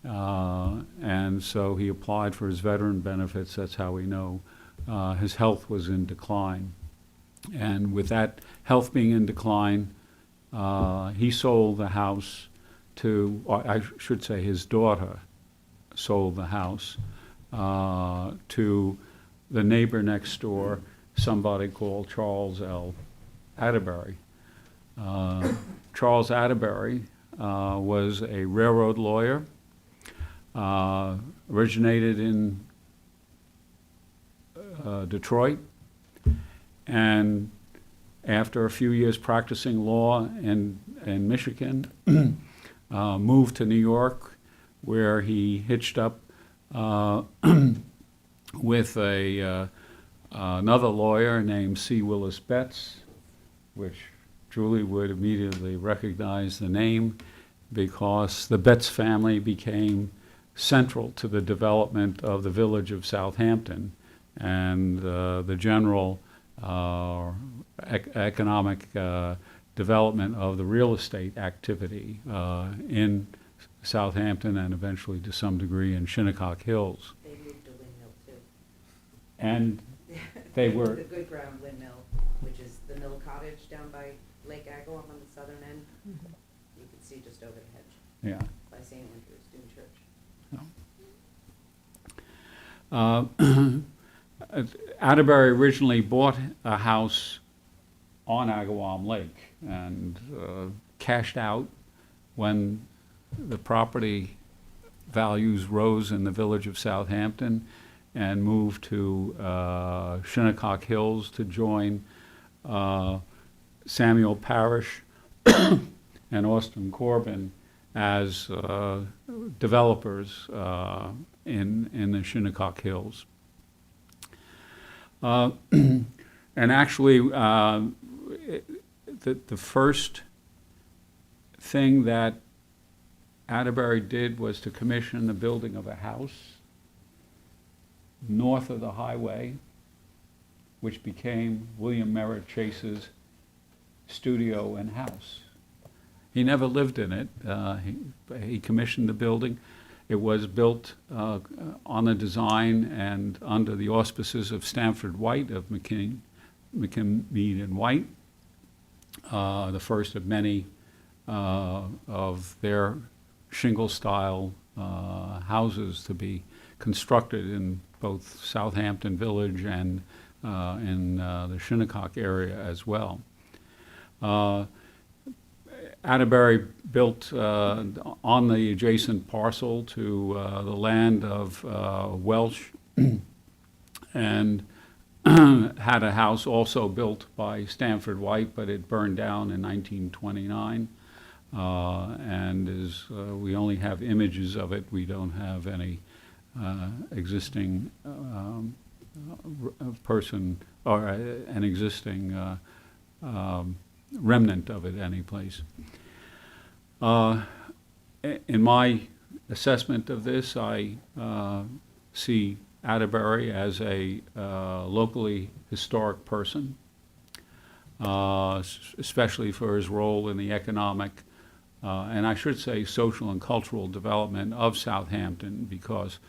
And so he applied for his veteran benefits. That's how we know. His health was in decline. And with that health being in decline, he sold the house to, or I should say his daughter sold the house to the neighbor next door, somebody called Charles L. Atterbury. Charles Atterbury was a railroad lawyer, originated in Detroit, and after a few years practicing law in Michigan, moved to New York, where he hitched up with another lawyer named C. Willis Betts, which Julie would immediately recognize the name, because the Betts family became central to the development of the village of Southampton and the general economic development of the real estate activity in Southampton and eventually to some degree in Shinnecock Hills. They moved to Windmill too. And they were, The Good Ground Windmill, which is the mill cottage down by Lake Agawam on the southern end. You can see just over the hedge yeah. by St. Andrew's Dune Church. Atterbury originally bought a house on Agawam Lake and cashed out when the property values rose in the village of Southampton, and moved to Shinnecock Hills to join Samuel Parrish and Austin Corbin as developers in the Shinnecock Hills. And actually, the first thing that Atterbury did was to commission the building of a house north of the highway, which became William Merritt Chase's studio and house. He never lived in it. He commissioned the building. It was built on the design and under the auspices of Stanford White of McKinney, Mead and White, the first of many of their shingle-style houses to be constructed in both Southampton Village and in the Shinnecock area as well. Atterbury built on the adjacent parcel to the land of Welsh and had a house also built by Stanford White, but it burned down in 1929. And we only have images of it. We don't have any existing person or an existing remnant of it anyplace. In my assessment of this, I see Atterbury as a locally historic person, especially for his role in the economic and I should say social and cultural development of Southampton, because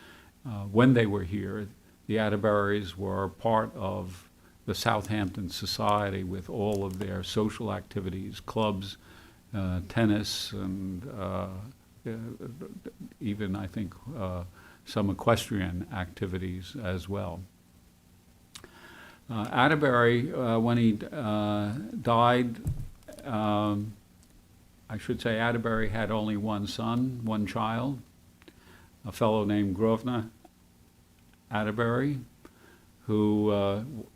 when they were here, the Atterburys were part of the Southampton society with all of their social activities, clubs, tennis, and even, I think, some equestrian activities as well. Atterbury, when he died, I should say Atterbury had only one son, one child, a fellow named Grosvenor Atterbury, who,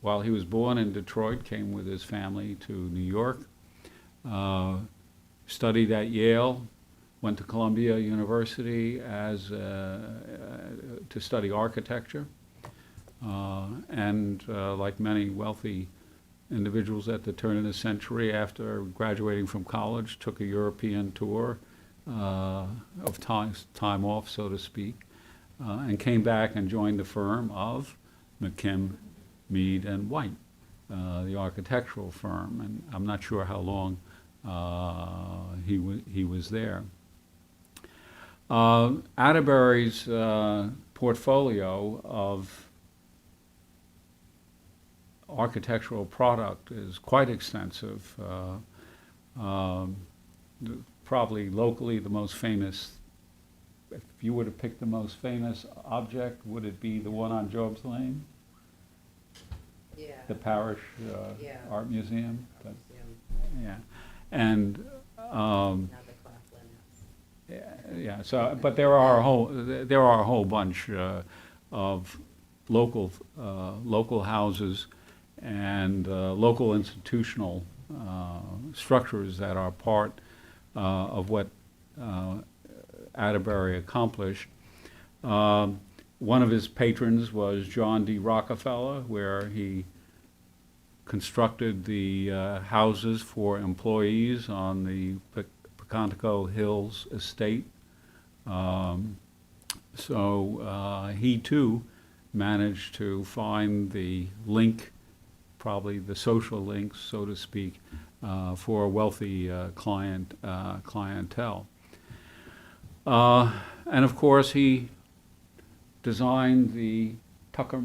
while he was born in Detroit, came with his family to New York, studied at Yale, went to Columbia University to study architecture, and like many wealthy individuals at the turn of the century, after graduating from college, took a European tour of time off, so to speak, and came back and joined the firm of McKim, Mead, and White, the architectural firm. And I'm not sure how long he was there. Atterbury's portfolio of architectural product is quite extensive. Probably locally the most famous, if you were to pick the most famous object, would it be the one on Job's Lane? Yeah. The Parish Yeah. Art Museum? But, Yeah. yeah. And Now the Claflin House. yeah, so, but there are a whole bunch of local houses and local institutional structures that are part of what Atterbury accomplished. One of his patrons was John D. Rockefeller, where he constructed the houses for employees on the Pocantico Hills estate. So he too managed to find the link, probably the social link, so to speak, for a wealthy clientele. And of course, he designed the Tucker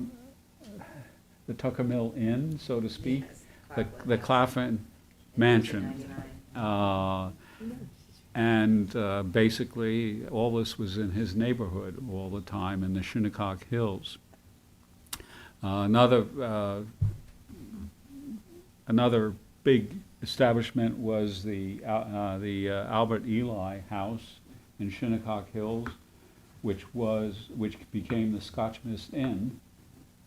Mill Inn, so to speak, Yes, the Claflin Mansion. And basically, all this was in his neighborhood all the time in the Shinnecock Hills. Another big establishment was the Albert Ely House in Shinnecock Hills, which became the Scotch Mist Inn,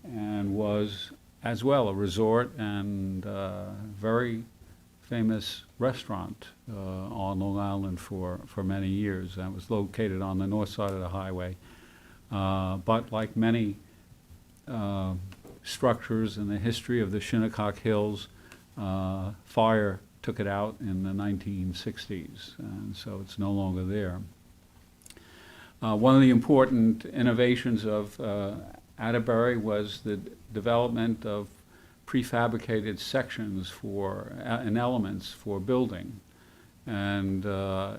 and was as well a resort and very famous restaurant on Long Island for many years. And it was located on the north side of the highway. But like many structures in the history of the Shinnecock Hills, fire took it out in the 1960s, and so it's no longer there. One of the important innovations of Atterbury was the development of prefabricated sections and elements for building. And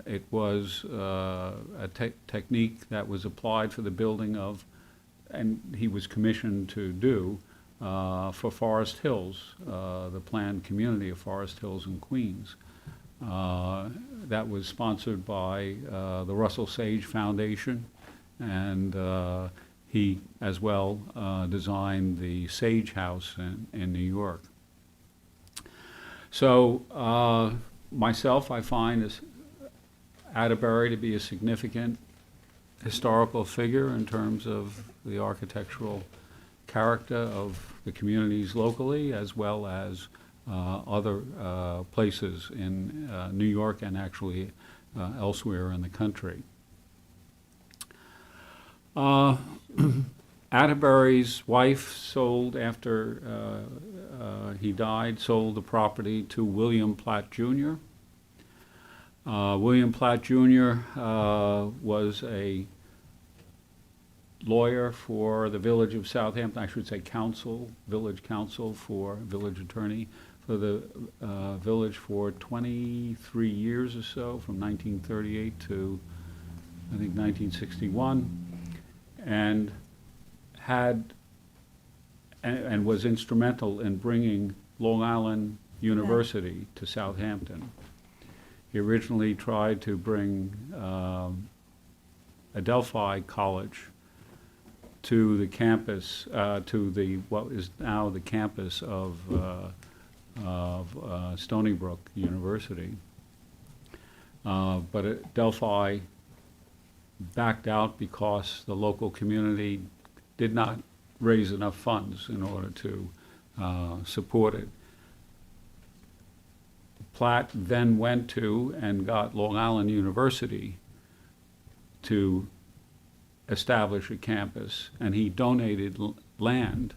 it was a technique that was applied for the building of, and he was commissioned to do, for Forest Hills, the planned community of Forest Hills in Queens. That was sponsored by the Russell Sage Foundation, and he as well designed the Sage House in New York. So myself, I find Atterbury to be a significant historical figure in terms of the architectural character of the communities locally, as well as other places in New York and actually elsewhere in the country. Atterbury's wife sold, after he died, sold the property to William Platt Jr. William Platt Jr. Was a lawyer for the village of Southampton, I should say village council for village attorney for the village for 23 years or so, from 1938 to, I think, 1961, and was instrumental in bringing Long Island University to Southampton. He originally tried to bring Adelphi College to the campus, to what is now the campus of Stony Brook University. But Delphi backed out because the local community did not raise enough funds in order to support it. Platt then went to and got Long Island University to establish a campus, and he donated land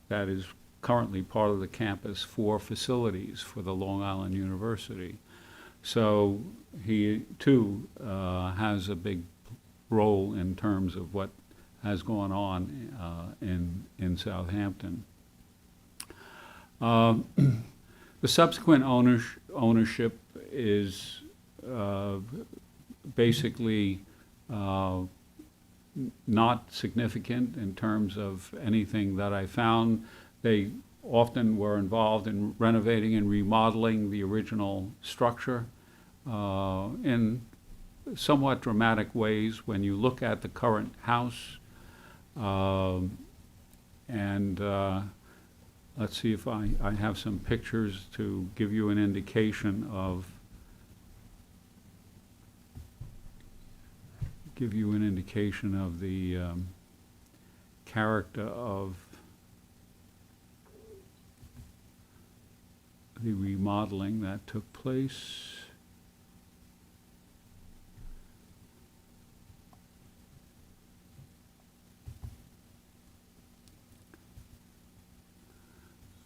that is currently part of the campus for facilities for the Long Island University. So he too has a big role in terms of what has gone on in Southampton. The subsequent ownership is basically not significant in terms of anything that I found. They often were involved in renovating and remodeling the original structure in somewhat dramatic ways when you look at the current house. Let's see if I have some pictures to give you an indication of the character of the remodeling that took place.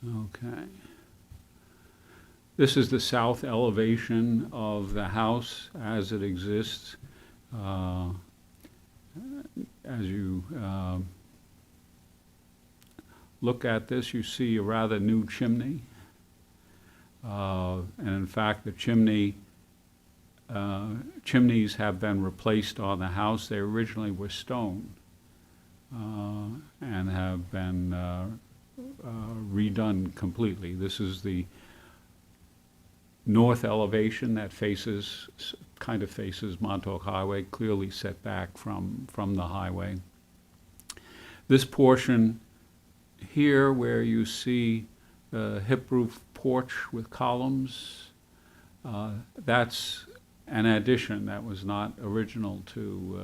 Okay. This is the south elevation of the house as it exists. As you look at this, you see a rather new chimney. And in fact, the chimneys have been replaced on the house. They originally were stone and have been redone completely. This is the north elevation that kind of faces Montauk Highway, clearly set back from the highway. This portion here, where you see the hip roof porch with columns, that's an addition that was not original to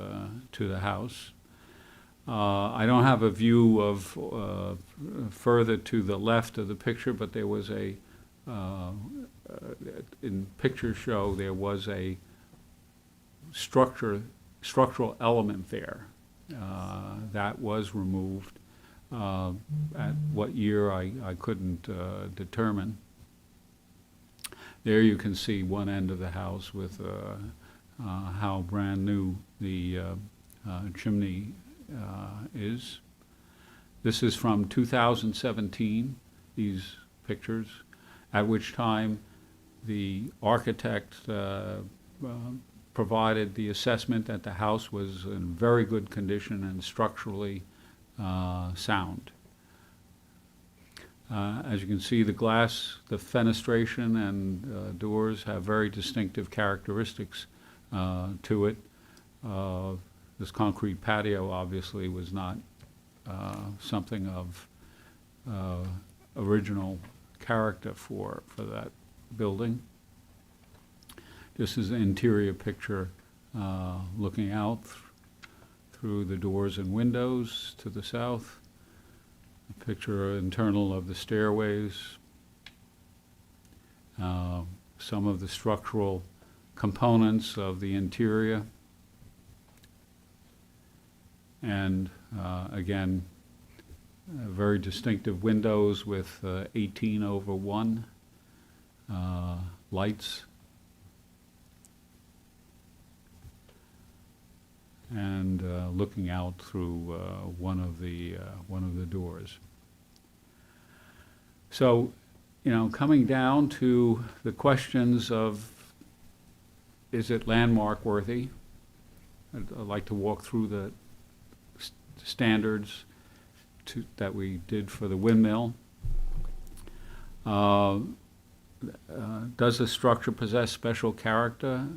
the house. I don't have a view of further to the left of the picture, but there was in picture show, there was a structural element there that was removed. At what year I couldn't determine. There you can see one end of the house with how brand new the chimney is. This is from 2017, these pictures, at which time the architect provided the assessment that the house was in very good condition and structurally sound. As you can see, the glass, the fenestration and doors have very distinctive characteristics to it. this concrete patio obviously was not something of original character for that building. This is an interior picture looking out through the doors and windows to the south. A picture internal of the stairways. Some of the structural components of the interior. And again, very distinctive windows with 18/1 lights. And looking out through one of the doors. So, coming down to the questions of, is it landmark worthy? I'd like to walk through the standards that we did for the windmill. Does the structure possess special character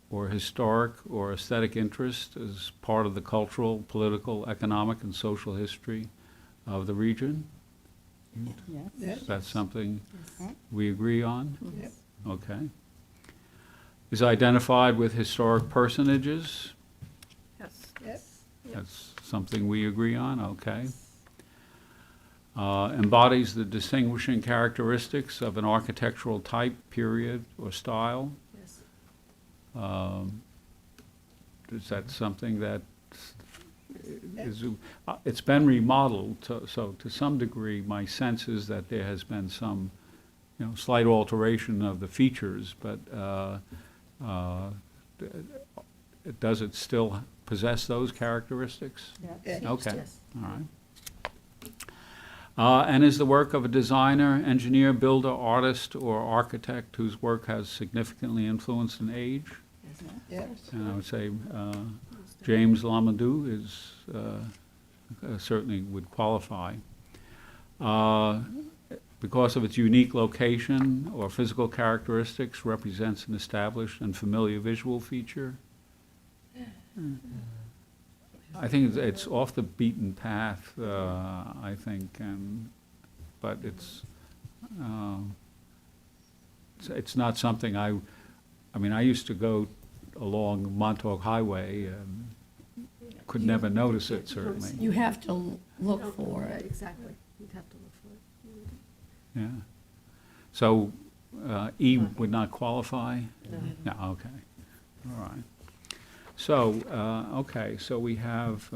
or historic or aesthetic interest as part of the cultural, political, economic, and social history of the region? Yes. Is that something we agree on? Yep. Okay. Is identified with historic personages? Yes. Yep. That's something we agree on, okay. Embodies the distinguishing characteristics of an architectural type, period, or style? Yes. Is that something that is, it's been remodeled, so to some degree, my sense is that there has been some, slight alteration of the features, but does it still possess those characteristics? Yeah. Okay, Yes. all right. And is the work of a designer, engineer, builder, artist, or architect whose work has significantly influenced an age? Yep. And I would say James Lamadou is, certainly would qualify. Because of its unique location or physical characteristics, represents an established and familiar visual feature. I think it's off the beaten path, I think, but it's not something I mean, I used to go along Montauk Highway and could never notice it, certainly. You have to look for Right, it. exactly. You'd have to look for it. Yeah. So, E would not qualify? No, okay, all right. So, okay, so we have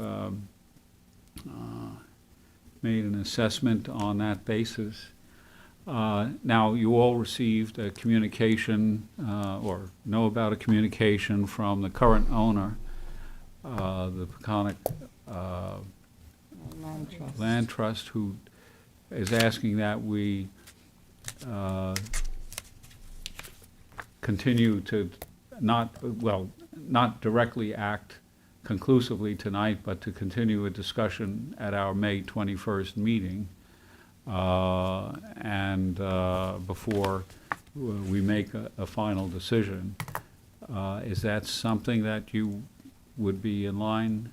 made an assessment on that basis. Now, you all received a communication, or know about a communication from the current owner, the Peconic Land Trust, who is asking that we continue to not directly act conclusively tonight, but to continue a discussion at our May 21st meeting, and before we make a final decision. Is that something that you would be in line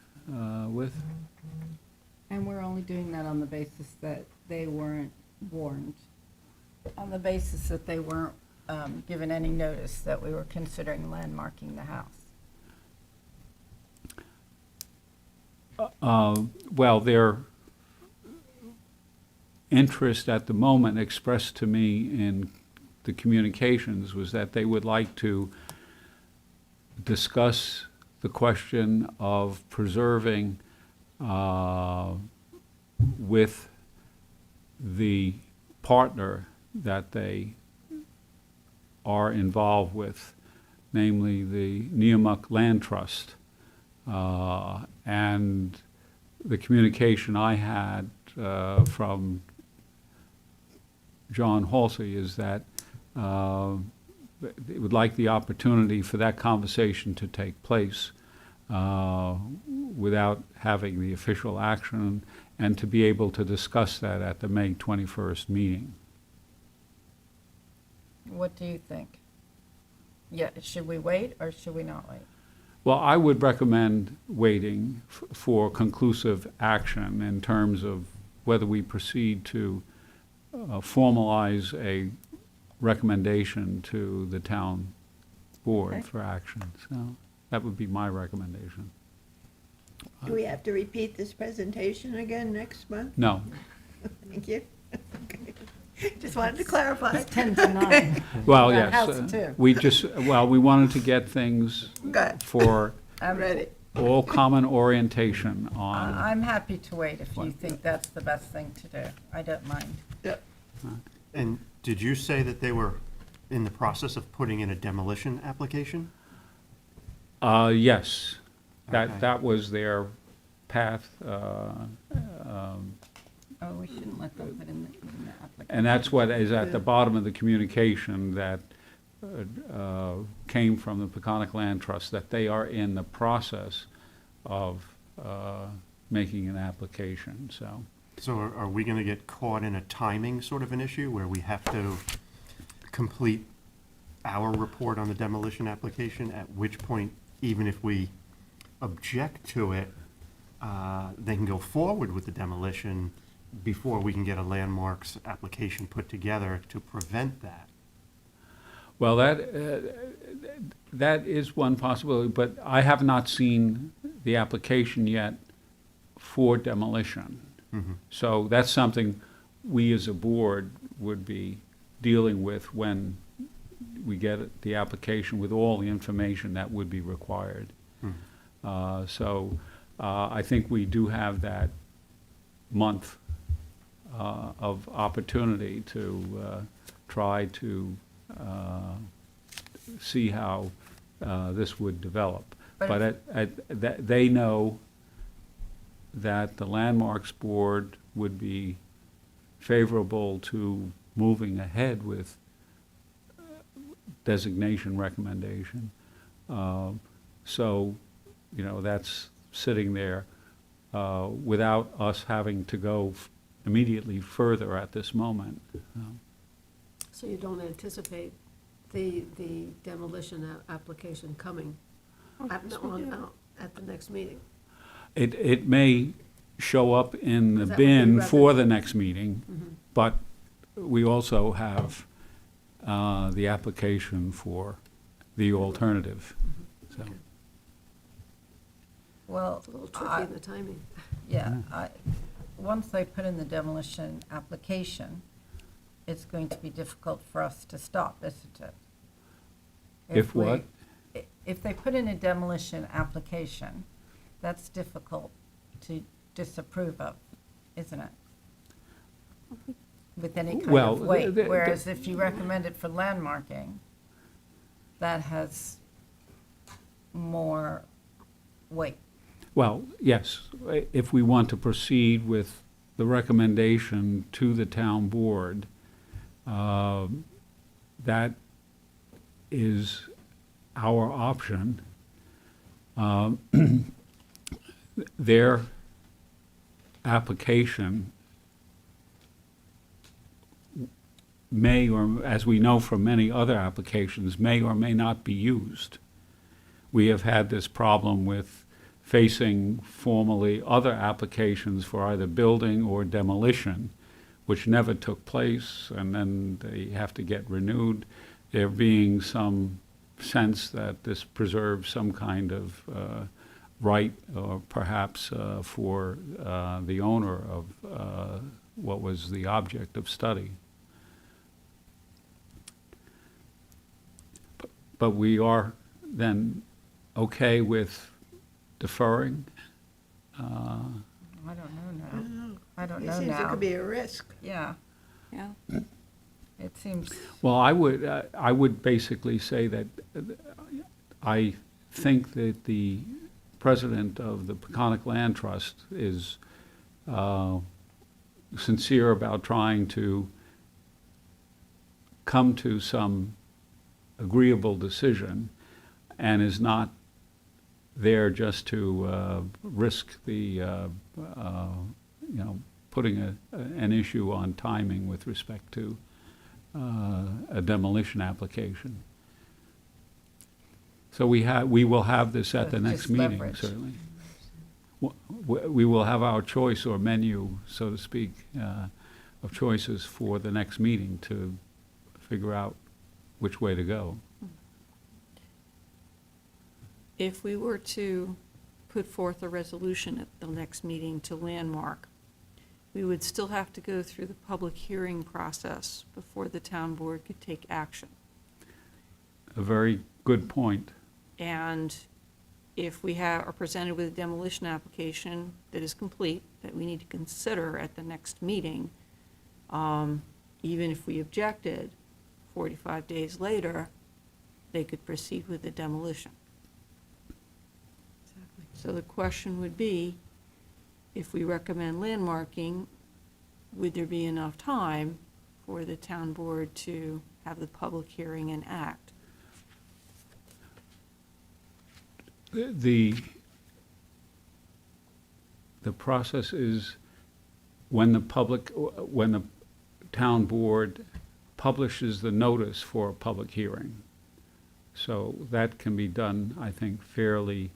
with? And we're only doing that on the basis that they weren't warned, on the basis that they weren't given any notice that we were considering landmarking the house. Well, their interest at the moment expressed to me in the communications was that they would like to discuss the question of preserving with the partner that they are involved with, namely the Neomuk Land Trust. And the communication I had from John Halsey is that they would like the opportunity for that conversation to take place without having the official action, and to be able to discuss that at the May 21st meeting. What do you think? Yeah, should we wait or should we not wait? Well, I would recommend waiting for conclusive action in terms of whether we proceed to formalize a recommendation to the town board Okay. for action. So that would be my recommendation. Do we have to repeat this presentation again next month? No, Thank you. Okay. Just wanted to clarify. It's 10 to 9. well, That yes. helps too. We just, well, we wanted to get things Good. for I'm ready. all common orientation on, I'm happy to wait if you think that's the best thing to do. I don't mind. Yep. And did you say that they were in the process of putting in a demolition application? yes. Okay. That was their path, Oh, we shouldn't let them put in the application. and that's what is at the bottom of the communication that came from the Peconic Land Trust, that they are in the process of making an application, so. So are we gonna get caught in a timing sort of an issue where we have to complete our report on the demolition application, at which point, even if we object to it, they can go forward with the demolition before we can get a landmarks application put together to prevent that? Well, that is one possibility, but I have not seen the application yet for demolition. Mhm. So that's something we as a board would be dealing with when we get the application with all the information that would be required. So I think we do have that month of opportunity to try to see how this would develop. But But they know that the Landmarks Board would be favorable to moving ahead with designation recommendation. So, you know, that's sitting there without us having to go immediately further at this moment. So you don't anticipate the demolition application coming at the next meeting? It may show up in the That would be bin rather- for the next meeting, Mhm. but we also have the application for the alternative, so. Okay. Well, It's a little tricky in the timing. yeah, once they put in the demolition application, it's going to be difficult for us to stop, isn't it? If what? If they put in a demolition application, that's difficult to disapprove of, isn't it? With any kind Well, of weight, the- whereas if you recommend it for landmarking, that has more weight. Well, yes, if we want to proceed with the recommendation to the town board, that is our option. Their application may, or as we know from many other applications, may or may not be used. We have had this problem with facing formally other applications for either building or demolition, which never took place, and then they have to get renewed. There being some sense that this preserves some kind of right, or perhaps for the owner of what was the object of study. But we are then okay with deferring? I don't know now. I don't It know seems there now. could be a risk. Yeah, Yeah. it seems, Well, I would basically say that I think that the president of the Peconic Land Trust is sincere about trying to come to some agreeable decision, and is not there just to risk the, putting an issue on timing with respect to a demolition application. So we will have this at So the next just meeting, leverage. certainly. We will have our choice or menu, so to speak, of choices for the next meeting to figure out which way to go. If we were to put forth a resolution at the next meeting to landmark, we would still have to go through the public hearing process before the town board could take action. A very good point. And if we are presented with a demolition application that is complete, that we need to consider at the next meeting, even if we objected, 45 days later, they could proceed with the demolition. So the question would be, if we recommend landmarking, would there be enough time for the town board to have the public hearing and act? The process is when the town board publishes the notice for a public hearing. So that can be done, I think, fairly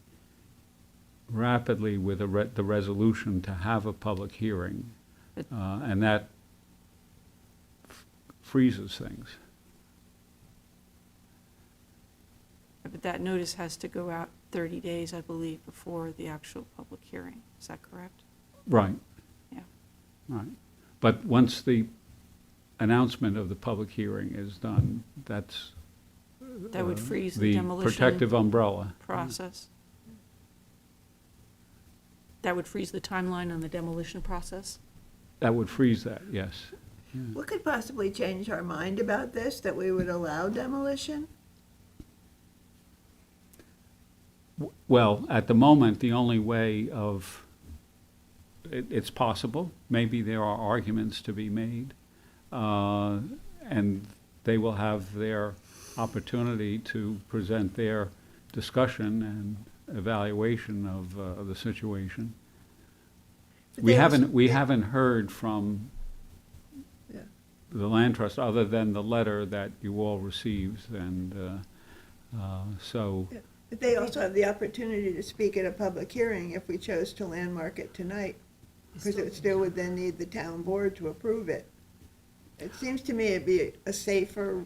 rapidly with the resolution to have a public hearing. And that freezes things. But that notice has to go out 30 days, I believe, before the actual public hearing. Is that correct? Right. Yeah. Right. But once the announcement of the public hearing is done, that's That would freeze the the demolition protective umbrella. process. That would freeze the timeline on the demolition process? That would freeze that, yes. What could possibly change our mind about this, that we would allow demolition? Well, at the moment, the only way of, it's possible, maybe there are arguments to be made, and they will have their opportunity to present their discussion and evaluation of the situation. But We they also- haven't heard from Yeah. the land trust, other than the letter that you all received, and so, But they also have the opportunity to speak at a public hearing if we chose to landmark it tonight, because it still would then need the town board to approve it. It seems to me it'd be a safer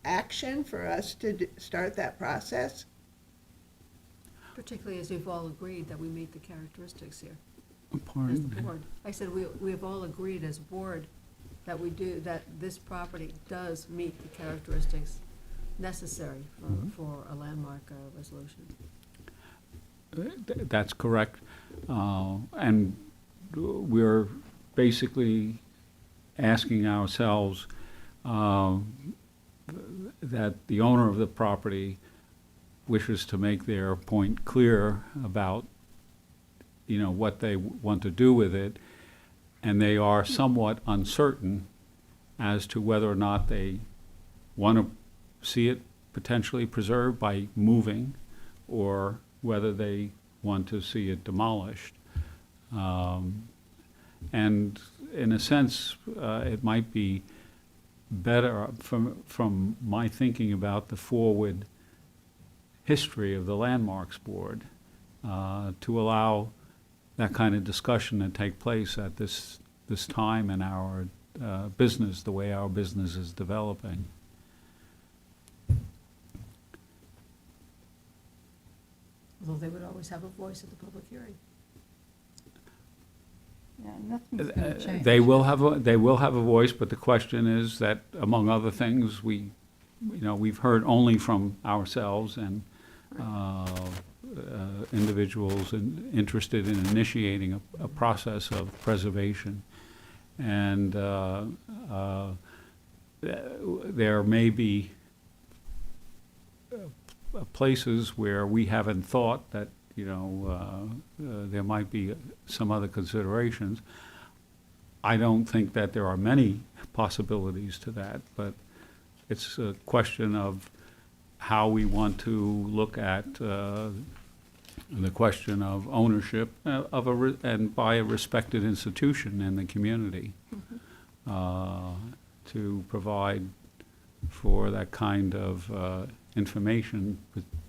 action for us to start that process. Particularly as we've all agreed that we meet the characteristics here as pardon? the board. I said we have all agreed as a board that we do, that this property does meet the characteristics necessary for a landmark resolution. That's correct. And we're basically asking ourselves that the owner of the property wishes to make their point clear about, what they want to do with it, and they are somewhat uncertain as to whether or not they want to see it potentially preserved by moving, or whether they want to see it demolished. And in a sense, it might be better from my thinking about the forward history of the Landmarks Board, to allow that kind of discussion to take place at this time in our business, the way our business is developing. Although they would always have a voice at the public hearing. Yeah, nothing's going to change. They will have a voice, but the question is that, among other things, we've heard only from ourselves and individuals interested in initiating a process of preservation. And there may be places where we haven't thought that, there might be some other considerations. I don't think that there are many possibilities to that, but it's a question of how we want to look at the question of ownership and by a respected institution in the community, to provide for that kind of information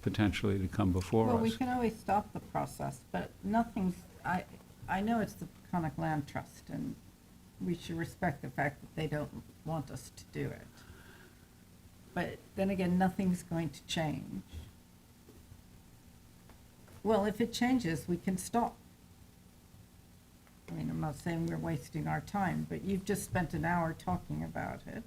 potentially to come before Well, we us. can always stop the process, but nothing's, I know it's the Peconic Land Trust, and we should respect the fact that they don't want us to do it. But then again, nothing's going to change. Well, if it changes, we can stop. I mean, I'm not saying we're wasting our time, but you've just spent an hour talking about it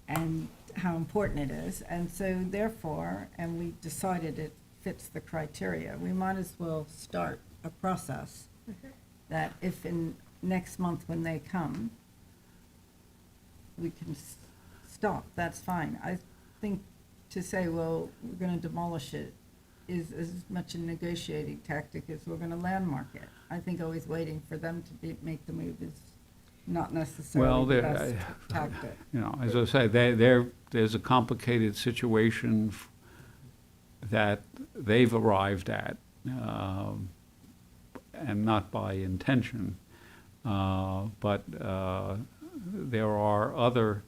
and how important it is. And so therefore, and we decided it fits the criteria, we might as well start a process that if in next month when they come, we can stop, that's fine. I think to say, well, we're gonna demolish it is as much a negotiating tactic as we're gonna landmark it. I think always waiting for them to make the move is not Well, necessarily the there- best tactic. You know, as I say, there's a complicated situation that they've arrived at, and not by intention. But there are other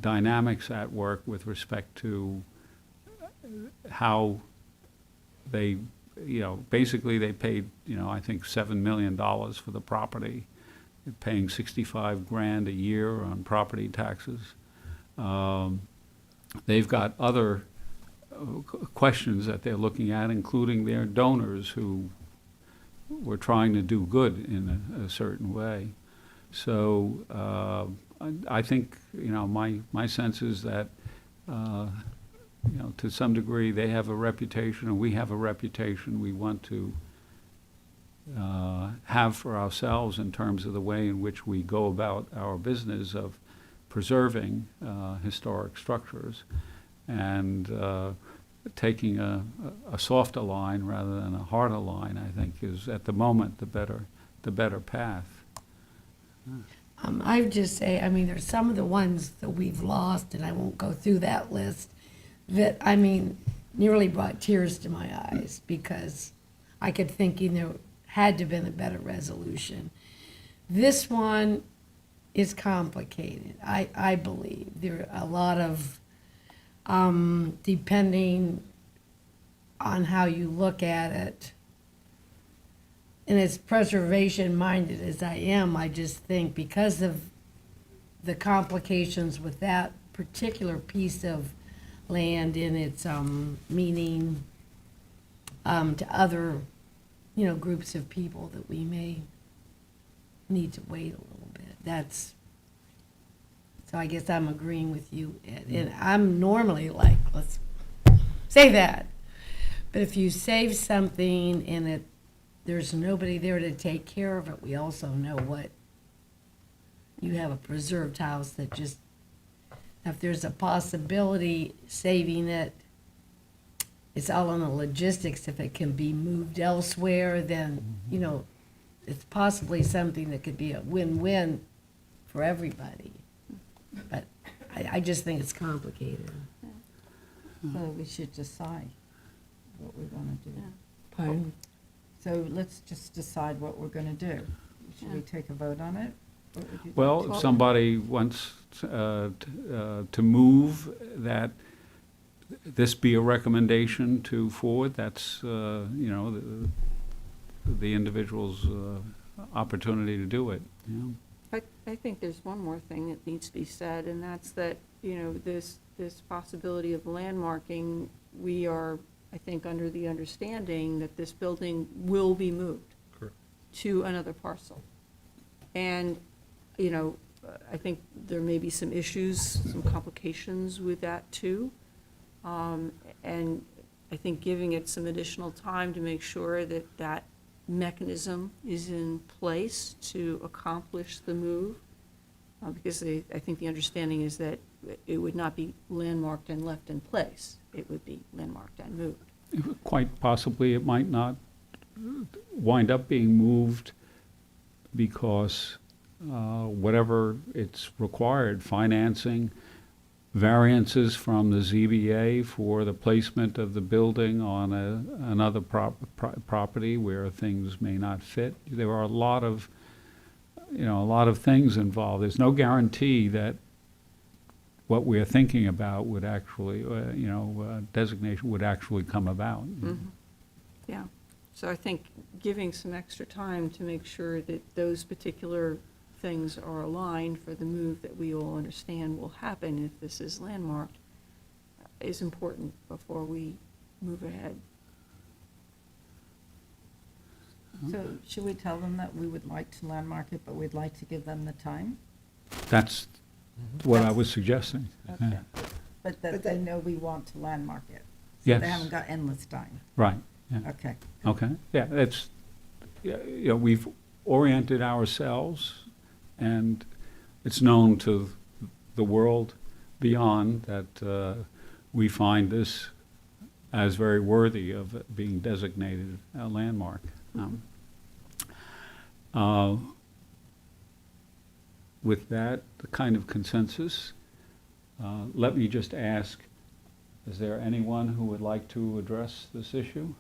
dynamics at work with respect to how they, you know, basically they paid, you know, I think $7 million for the property. They're paying 65 grand a year on property taxes. They've got other questions that they're looking at, including their donors who were trying to do good in a certain way. So I think, you know, my sense is that, you know, to some degree, they have a reputation and we have a reputation we want to have for ourselves in terms of the way in which we go about our business of preserving historic structures and taking a softer line rather than a harder line, I think, is at the moment the better path. I would just say, I mean, there's some of the ones that we've lost, and I won't go through that list, that, I mean, nearly brought tears to my eyes because I kept thinking there had to have been a better resolution. This one is complicated, I believe. There are a lot of, depending on how you look at it, and as preservation-minded as I am, I just think because of the complications with that particular piece of land in its meaning to other, you know, groups of people, that we may need to wait a little bit. That's, so I guess I'm agreeing with you, Ed. And I'm normally like, let's say that. But if you save something and there's nobody there to take care of it, we also know what, you have a preserved house that just, if there's a possibility saving it, it's all on the logistics. If it can be moved elsewhere, then, you know, it's possibly something that could be a win-win for everybody. But I just think it's complicated. So we should decide what we want to do. Pardon? So let's just decide what we're going to do. Should we take a vote on it? What would you think? Well, if somebody wants to move that this be a recommendation to forward, that's, you know, the individual's opportunity to do it, you know. I think there's one more thing that needs to be said, and that's that, you know, this possibility of landmarking, we are, I think, under the understanding that this building will be moved to another parcel. And, you know, I think there may be some issues, some complications with that too. And I think giving it some additional time to make sure that that mechanism is in place to accomplish the move. Because I think the understanding is that it would not be landmarked and left in place. It would be landmarked and moved. Quite possibly, it might not wind up being moved because whatever it's required, financing, variances from the ZBA for the placement of the building on another property where things may not fit. There are a lot of things involved. There's no guarantee that what we're thinking about would actually, designation would actually come about. Yeah, so I think giving some extra time to make sure that those particular things are aligned for the move that we all understand will happen if this is landmarked is important before we move ahead. So should we tell them that we would like to landmark it, but we'd like to give them the time? That's what I was suggesting. Okay. But that But they that- know we want to landmark it? So Yes. they haven't got endless time? Right, yeah. Okay. Okay, yeah, it's, we've oriented ourselves, and it's known to the world beyond that we find this as very worthy of being designated a landmark. With that kind of consensus, let me just ask, is there anyone who would like to address this issue?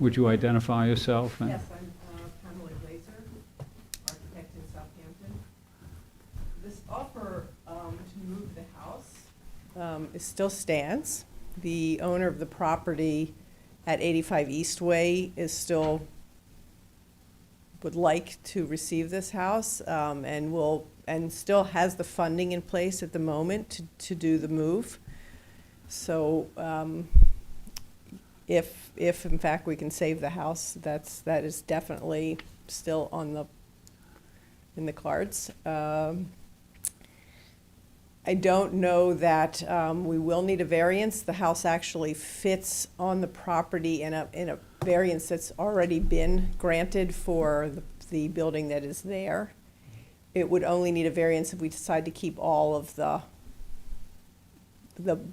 Would you identify yourself? Yes, I'm Pamela Glazer, architect in Southampton. This offer to move the house still stands. The owner of the property at 85 Eastway is still, would like to receive this house and still has the funding in place at the moment to do the move. So if in fact we can save the house, that is definitely still in the cards. I don't know that we will need a variance. The house actually fits on the property in a variance that's already been granted for the building that is there. It would only need a variance if we decide to keep all of the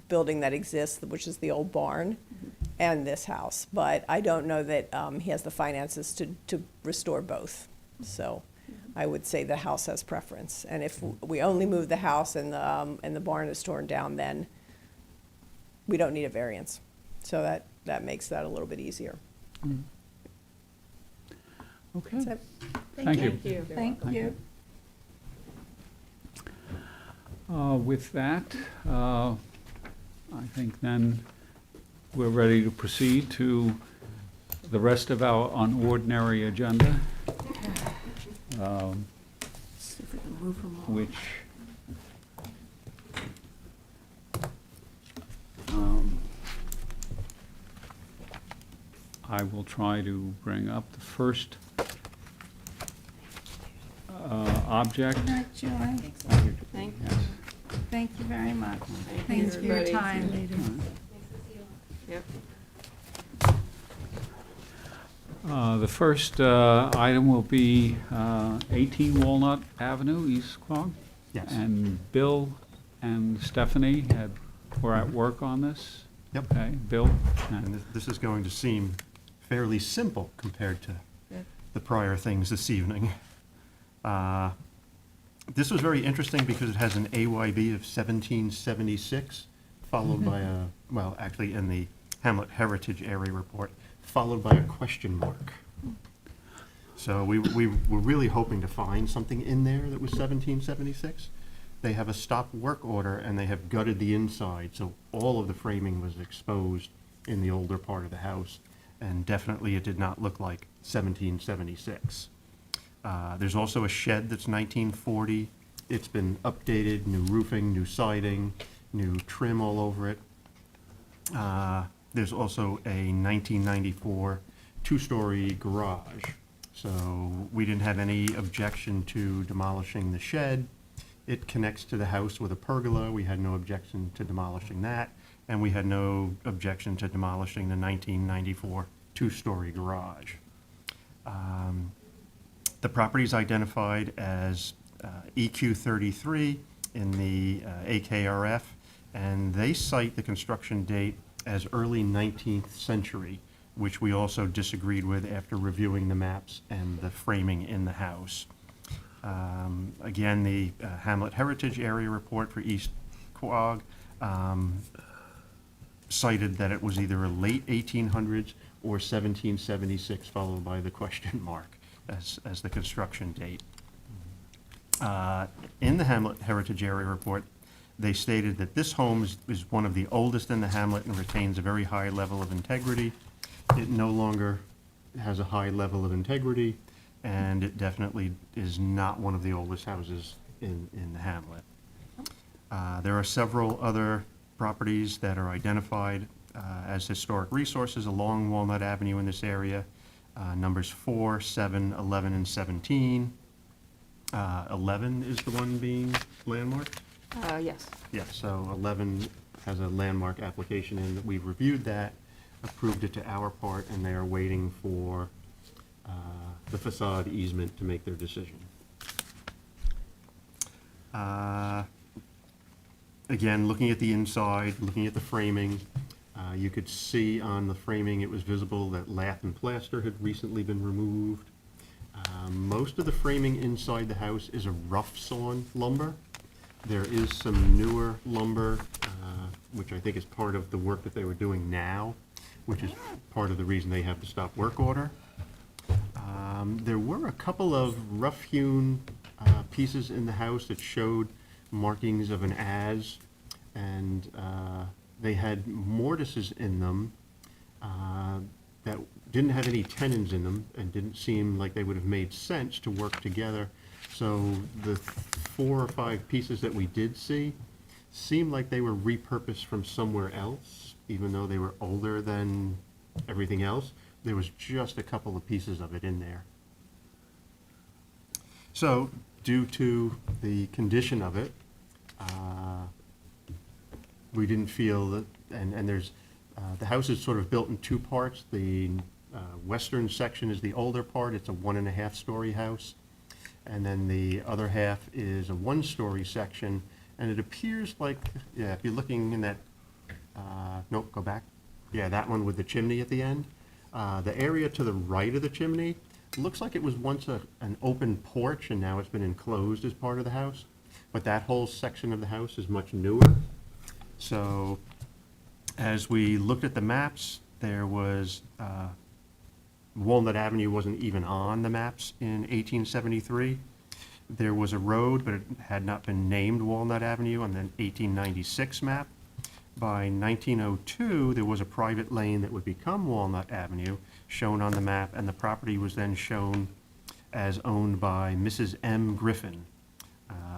building that exists, which is the old barn, and this house. But I don't know that he has the finances to restore both. So I would say the house has preference. And if we only move the house and the barn is torn down, then we don't need a variance. So that makes that a little bit easier. Okay, That's it. thank you. Thank you. With that, I think then we're ready to proceed to the rest of our unordinary agenda, See if we can move them all. which I will try to bring up. The first object. Good night, Joy. Thank you. Yes. Thank you very much. Thank Thanks you, for your everybody. time. Yep. The first item will be 18 Walnut Avenue, East Quogue. Yes. And Bill and Stephanie were at work on this. Yep. Okay, Bill? And this is going to seem fairly simple compared to the prior things this evening. This was very interesting because it has an AYB of 1776, followed by actually in the Hamlet Heritage Area Report, followed by a question mark. So we were really hoping to find something in there that was 1776. They have a stop work order and they have gutted the inside, so all of the framing was exposed in the older part of the house, and definitely it did not look like 1776. There's also a shed that's 1940. It's been updated, new roofing, new siding, new trim all over it. There's also a 1994 two-story garage. So we didn't have any objection to demolishing the shed. It connects to the house with a pergola. We had no objection to demolishing that. And we had no objection to demolishing the 1994 two-story garage. The property is identified as EQ33 in the AKRF, and they cite the construction date as early 19th century, which we also disagreed with after reviewing the maps and the framing in the house. Again, the Hamlet Heritage Area Report for East Quogue cited that it was either a late 1800s or 1776, followed by the question mark as the construction date. In the Hamlet Heritage Area Report, they stated that this home is one of the oldest in the hamlet and retains a very high level of integrity. It no longer has a high level of integrity, and it definitely is not one of the oldest houses in the hamlet. There are several other properties that are identified as historic resources along Walnut Avenue in this area, numbers 4, 7, 11, and 17. 11 is the one being landmarked? Yes. Yeah, so 11 has a landmark application in, that we've reviewed that, approved it to our part, and they are waiting for the facade easement to make their decision. Again, looking at the inside, looking at the framing, you could see on the framing, it was visible that lath and plaster had recently been removed. Most of the framing inside the house is a rough sawn lumber. There is some newer lumber, which I think is part of the work that they were doing now, which is part of the reason they have the stop work order. There were a couple of rough-hewn pieces in the house that showed markings of an adze, and they had mortises in them that didn't have any tenons in them and didn't seem like they would have made sense to work together. So the 4 or 5 pieces that we did see seemed like they were repurposed from somewhere else, even though they were older than everything else. There was just a couple of pieces of it in there. So, due to the condition of it, we didn't feel that, and there's, the house is sort of built in 2 parts. The western section is the older part. It's a 1.5-story house. And then the other half is a 1-story section. And it appears like, yeah, if you're looking in that, nope, go back. Yeah, that one with the chimney at the end. The area to the right of the chimney looks like it was once an open porch, and now it's been enclosed as part of the house. But that whole section of the house is much newer. So as we looked at the maps, there was, Walnut Avenue wasn't even on the maps in 1873. There was a road, but it had not been named Walnut Avenue on the 1896 map. By 1902, there was a private lane that would become Walnut Avenue, shown on the map, and the property was then shown as owned by Mrs. M. Griffin.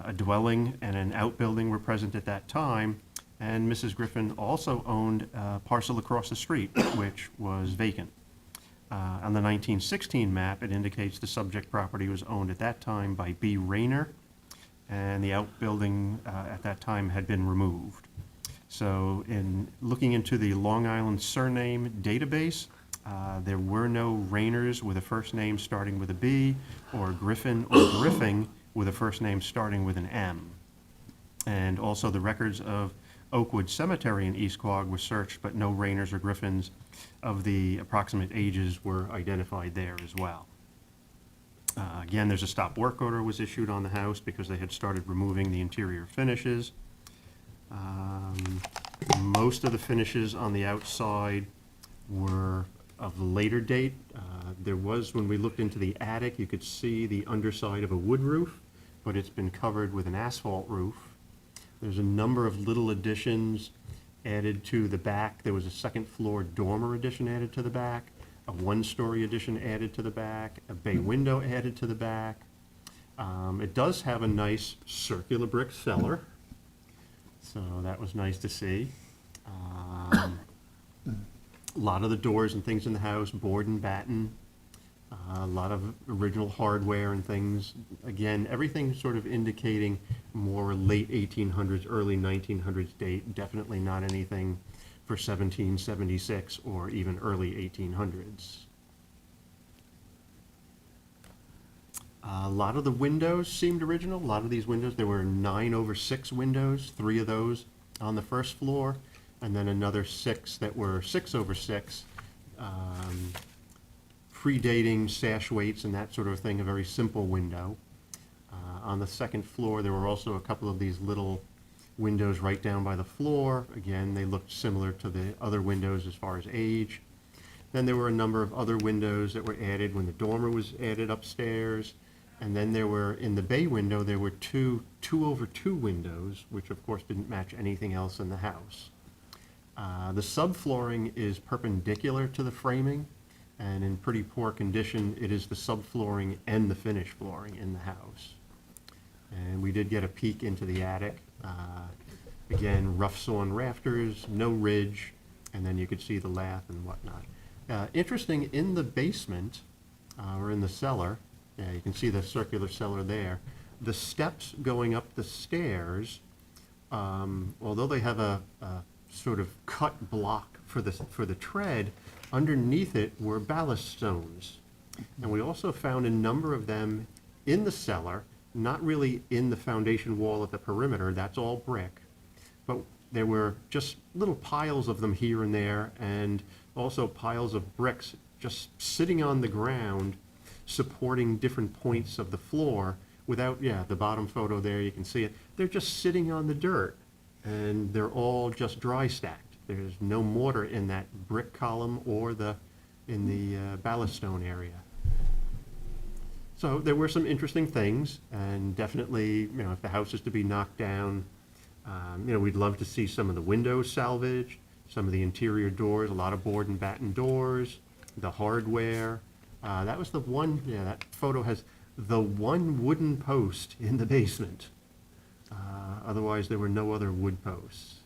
A dwelling and an outbuilding were present at that time, and Mrs. Griffin also owned a parcel across the street, which was vacant. On the 1916 map, it indicates the subject property was owned at that time by B. Rayner, and the outbuilding at that time had been removed. So in looking into the Long Island surname database, there were no Rayners with a first name starting with a B, or Griffin or Griffing with a first name starting with an M. And also the records of Oakwood Cemetery in East Quogue were searched, but no Rayners or Griffins of the approximate ages were identified there as well. Again, there's a stop work order was issued on the house because they had started removing the interior finishes. Most of the finishes on the outside were of later date. There was, when we looked into the attic, you could see the underside of a wood roof, but it's been covered with an asphalt roof. There's a number of little additions added to the back. There was a second floor dormer addition added to the back, a 1-story addition added to the back, a bay window added to the back. It does have a nice circular brick cellar, so that was nice to see. A lot of the doors and things in the house, board and batten. A lot of original hardware and things. Again, everything sort of indicating more late 1800s, early 1900s date. Definitely not anything for 1776 or even early 1800s. A lot of the windows seemed original. A lot of these windows, there were 9/6 windows, 3 of those on the first floor, and then another 6 that were 6/6. Predating sash weights and that sort of thing, a very simple window. On the second floor, there were also a couple of these little windows right down by the floor. Again, they looked similar to the other windows as far as age. Then there were a number of other windows that were added when the dormer was added upstairs. And then there were, in the bay window, there were two 2-over-2 windows, which of course didn't match anything else in the house. The subflooring is perpendicular to the framing, and in pretty poor condition. It is the subflooring and the finished flooring in the house. And we did get a peek into the attic. Again, rough sawn rafters, no ridge, and then you could see the lath and whatnot. Interesting, in the basement, or in the cellar, yeah, you can see the circular cellar there, the steps going up the stairs, although they have a sort of cut block for the tread, underneath it were ballast stones. And we also found a number of them in the cellar, not really in the foundation wall at the perimeter, that's all brick, but there were just little piles of them here and there, and also piles of bricks just sitting on the ground, supporting different points of the floor without, yeah, the bottom photo there, you can see it. They're just sitting on the dirt, and they're all just dry stacked. There's no mortar in that brick column or in the ballast stone area. So there were some interesting things, and definitely, if the house is to be knocked down, we'd love to see some of the windows salvaged, some of the interior doors, a lot of board and batten doors, the hardware. That was the one, that photo has the one wooden post in the basement. Otherwise, there were no other wood posts.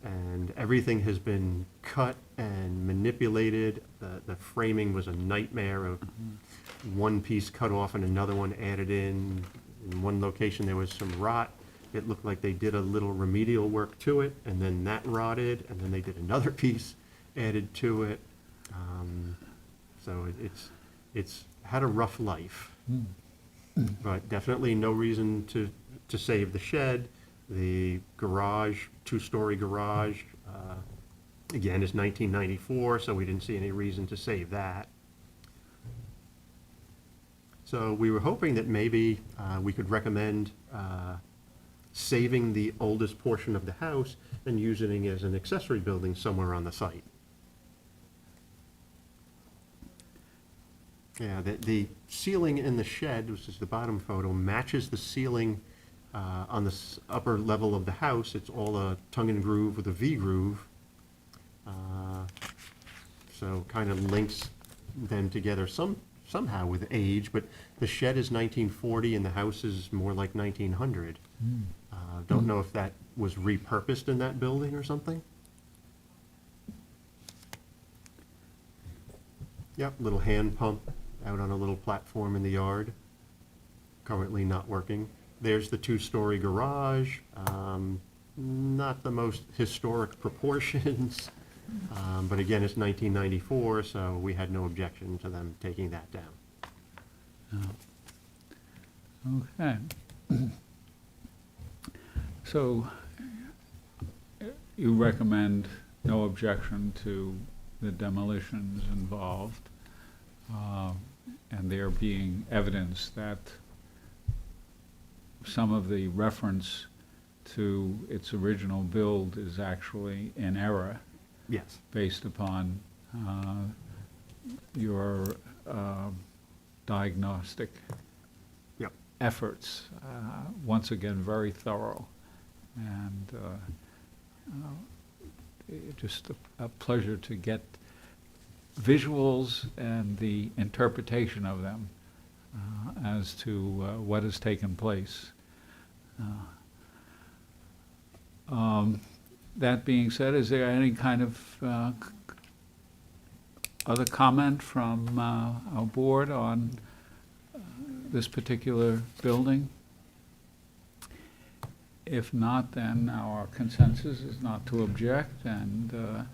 And everything has been cut and manipulated. The framing was a nightmare of one piece cut off and another one added in. In one location, there was some rot. It looked like they did a little remedial work to it, and then that rotted, and then they did another piece added to it. So it's had a rough life. But definitely no reason to save the shed. The garage, 2-story garage, again, is 1994, so we didn't see any reason to save that. So we were hoping that maybe we could recommend saving the oldest portion of the house and using it as an accessory building somewhere on the site. Yeah, the ceiling in the shed, which is the bottom photo, matches the ceiling on the upper level of the house. It's all a tongue and groove with a V groove. So kind of links them together somehow with age, but the shed is 1940 and the house is more like 1900. Don't know if that was repurposed in that building or something. Yep, little hand pump out on a little platform in the yard. Currently not working. There's the 2-story garage. Not the most historic proportions, but again, it's 1994, so we had no objection to them taking that down. Okay. So you recommend no objection to the demolitions involved, and there being evidence that some of the reference to its original build is actually in error. Yes. Based upon your diagnostic Yep. efforts. Once again, very thorough, and just a pleasure to get visuals and the interpretation of them as to what has taken place. That being said, is there any kind of other comment from our board on this particular building? If not, then our consensus is not to object, and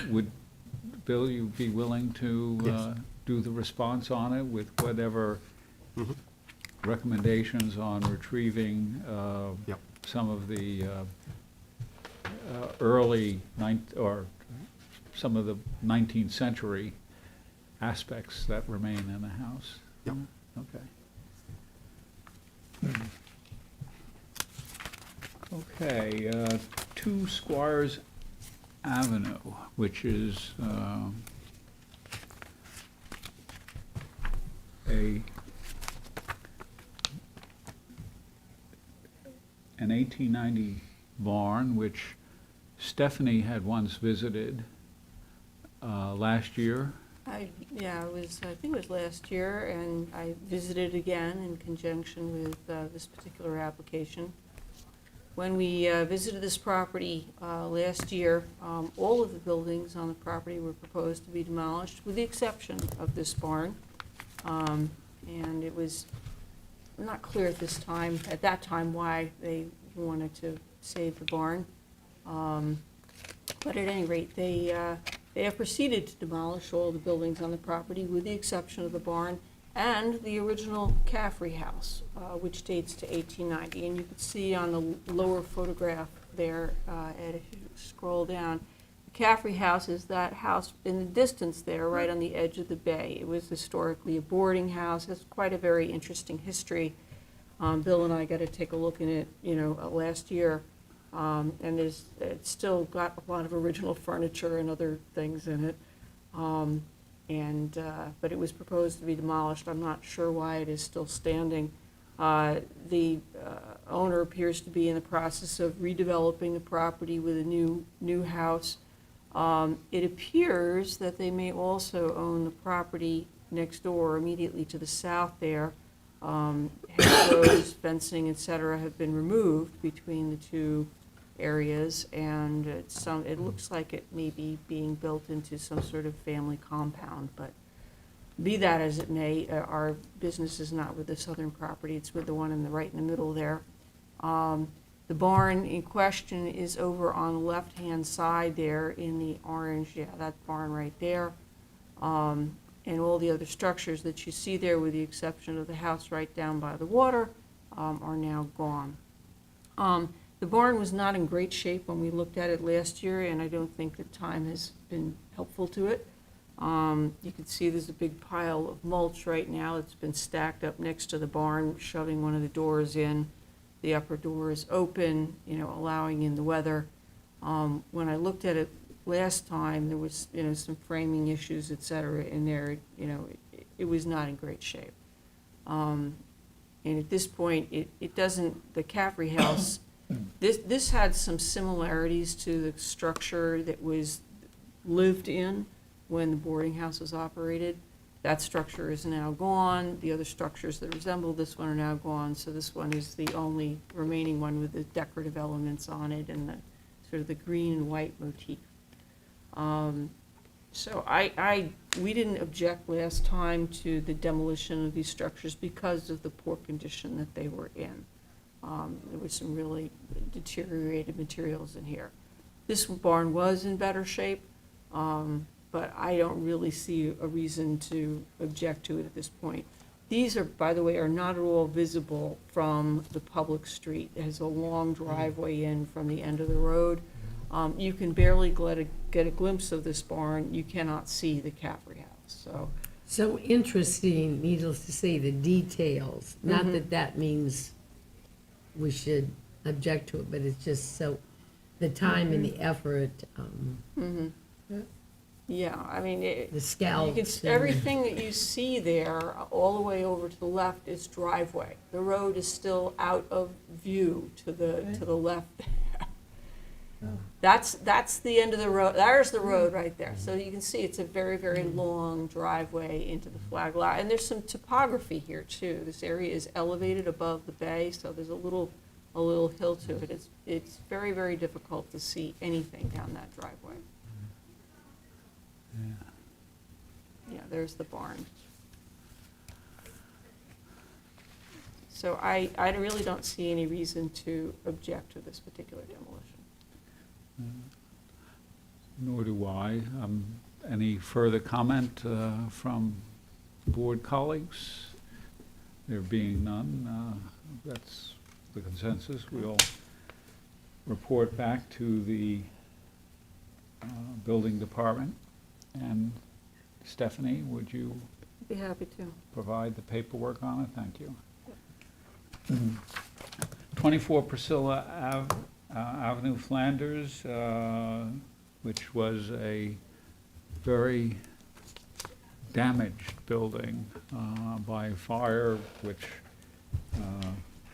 would, Bill, you be willing to Yes. do the response on it with whatever Mhm. recommendations on retrieving Yep. some of the early or some of the 19th century aspects that remain in the house? Yep. Okay. Okay, 2 Squires Avenue, which is an 1890 barn, which Stephanie had once visited last year. Yeah, it was, I think it was last year, and I visited again in conjunction with this particular application. When we visited this property last year, all of the buildings on the property were proposed to be demolished, with the exception of this barn. And it was not clear at that time, why they wanted to save the barn. But at any rate, they have proceeded to demolish all the buildings on the property, with the exception of the barn and the original Caffrey house, which dates to 1890. And you can see on the lower photograph there, Ed, if you scroll down, the Caffrey house is that house in the distance there, right on the edge of the bay. It was historically a boarding house, has quite a very interesting history. Bill and I got to take a look in it, last year. And it's still got a lot of original furniture and other things in it. But it was proposed to be demolished. I'm not sure why it is still standing. The owner appears to be in the process of redeveloping the property with a new house. It appears that they may also own the property next door, immediately to the south there. Hedgerows, fencing, et cetera, have been removed between the two areas, and it looks like it may be being built into some sort of family compound. But be that as it may, our business is not with the southern property, it's with the one right in the middle there. The barn in question is over on the left-hand side there in the orange, that barn right there. And all the other structures that you see there, with the exception of the house right down by the water, are now gone. The barn was not in great shape when we looked at it last year, and I don't think that time has been helpful to it. You can see there's a big pile of mulch right now. It's been stacked up next to the barn, shoving one of the doors in. The upper door is open, allowing in the weather. When I looked at it last time, there was, some framing issues, et cetera, in there. It was not in great shape. And at this point, it doesn't, the Caffrey house, this had some similarities to the structure that was lived in when the boarding house was operated. That structure is now gone. The other structures that resemble this one are now gone. So this one is the only remaining one with the decorative elements on it and the sort of the green and white motif. So we didn't object last time to the demolition of these structures because of the poor condition that they were in. There was some really deteriorated materials in here. This barn was in better shape, but I don't really see a reason to object to it at this point. These are, by the way, are not at all visible from the public street. It has a long driveway in from the end of the road. You can barely get a glimpse of this barn. You cannot see the Caffrey house. So interesting, needless to say, the details. Not that means we should object to it, but it's just so, the time and the effort, Yeah, I mean, the scalps. everything that you see there, all the way over to the left, is driveway. The road is still out of view to the left there. That's the end of the road. There's the road right there. So you can see it's a very, very long driveway into the flag lot. And there's some topography here too. This area is elevated above the bay, so there's a little hill to it. It's very, very difficult to see anything down that driveway. Yeah, there's the barn. So I really don't see any reason to object to this particular demolition. Nor do I. Any further comment from board colleagues? There being none, that's the consensus. We'll report back to the building department. And Stephanie, would you Be happy to. provide the paperwork on it? Thank you. 24 Priscilla Avenue, Flanders, which was a very damaged building by fire, which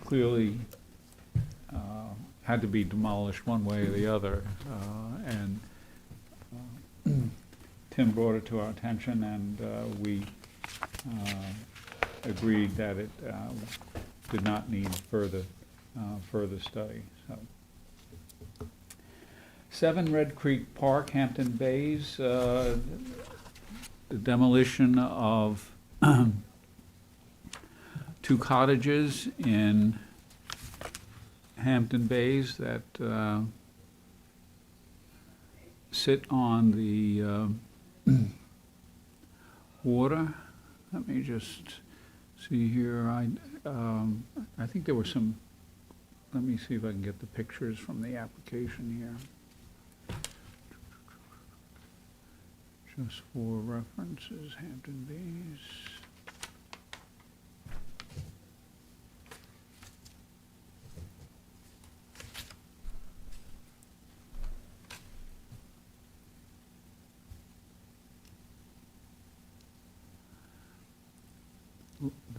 clearly had to be demolished one way or the other. And Tim brought it to our attention, and we agreed that it did not need further study. So, 7 Red Creek Park, Hampton Bays, the demolition of 2 cottages in Hampton Bays that sit on the water. Let me just see here. I think there were some. Let me see if I can get the pictures from the application here. Just for references, Hampton Bays.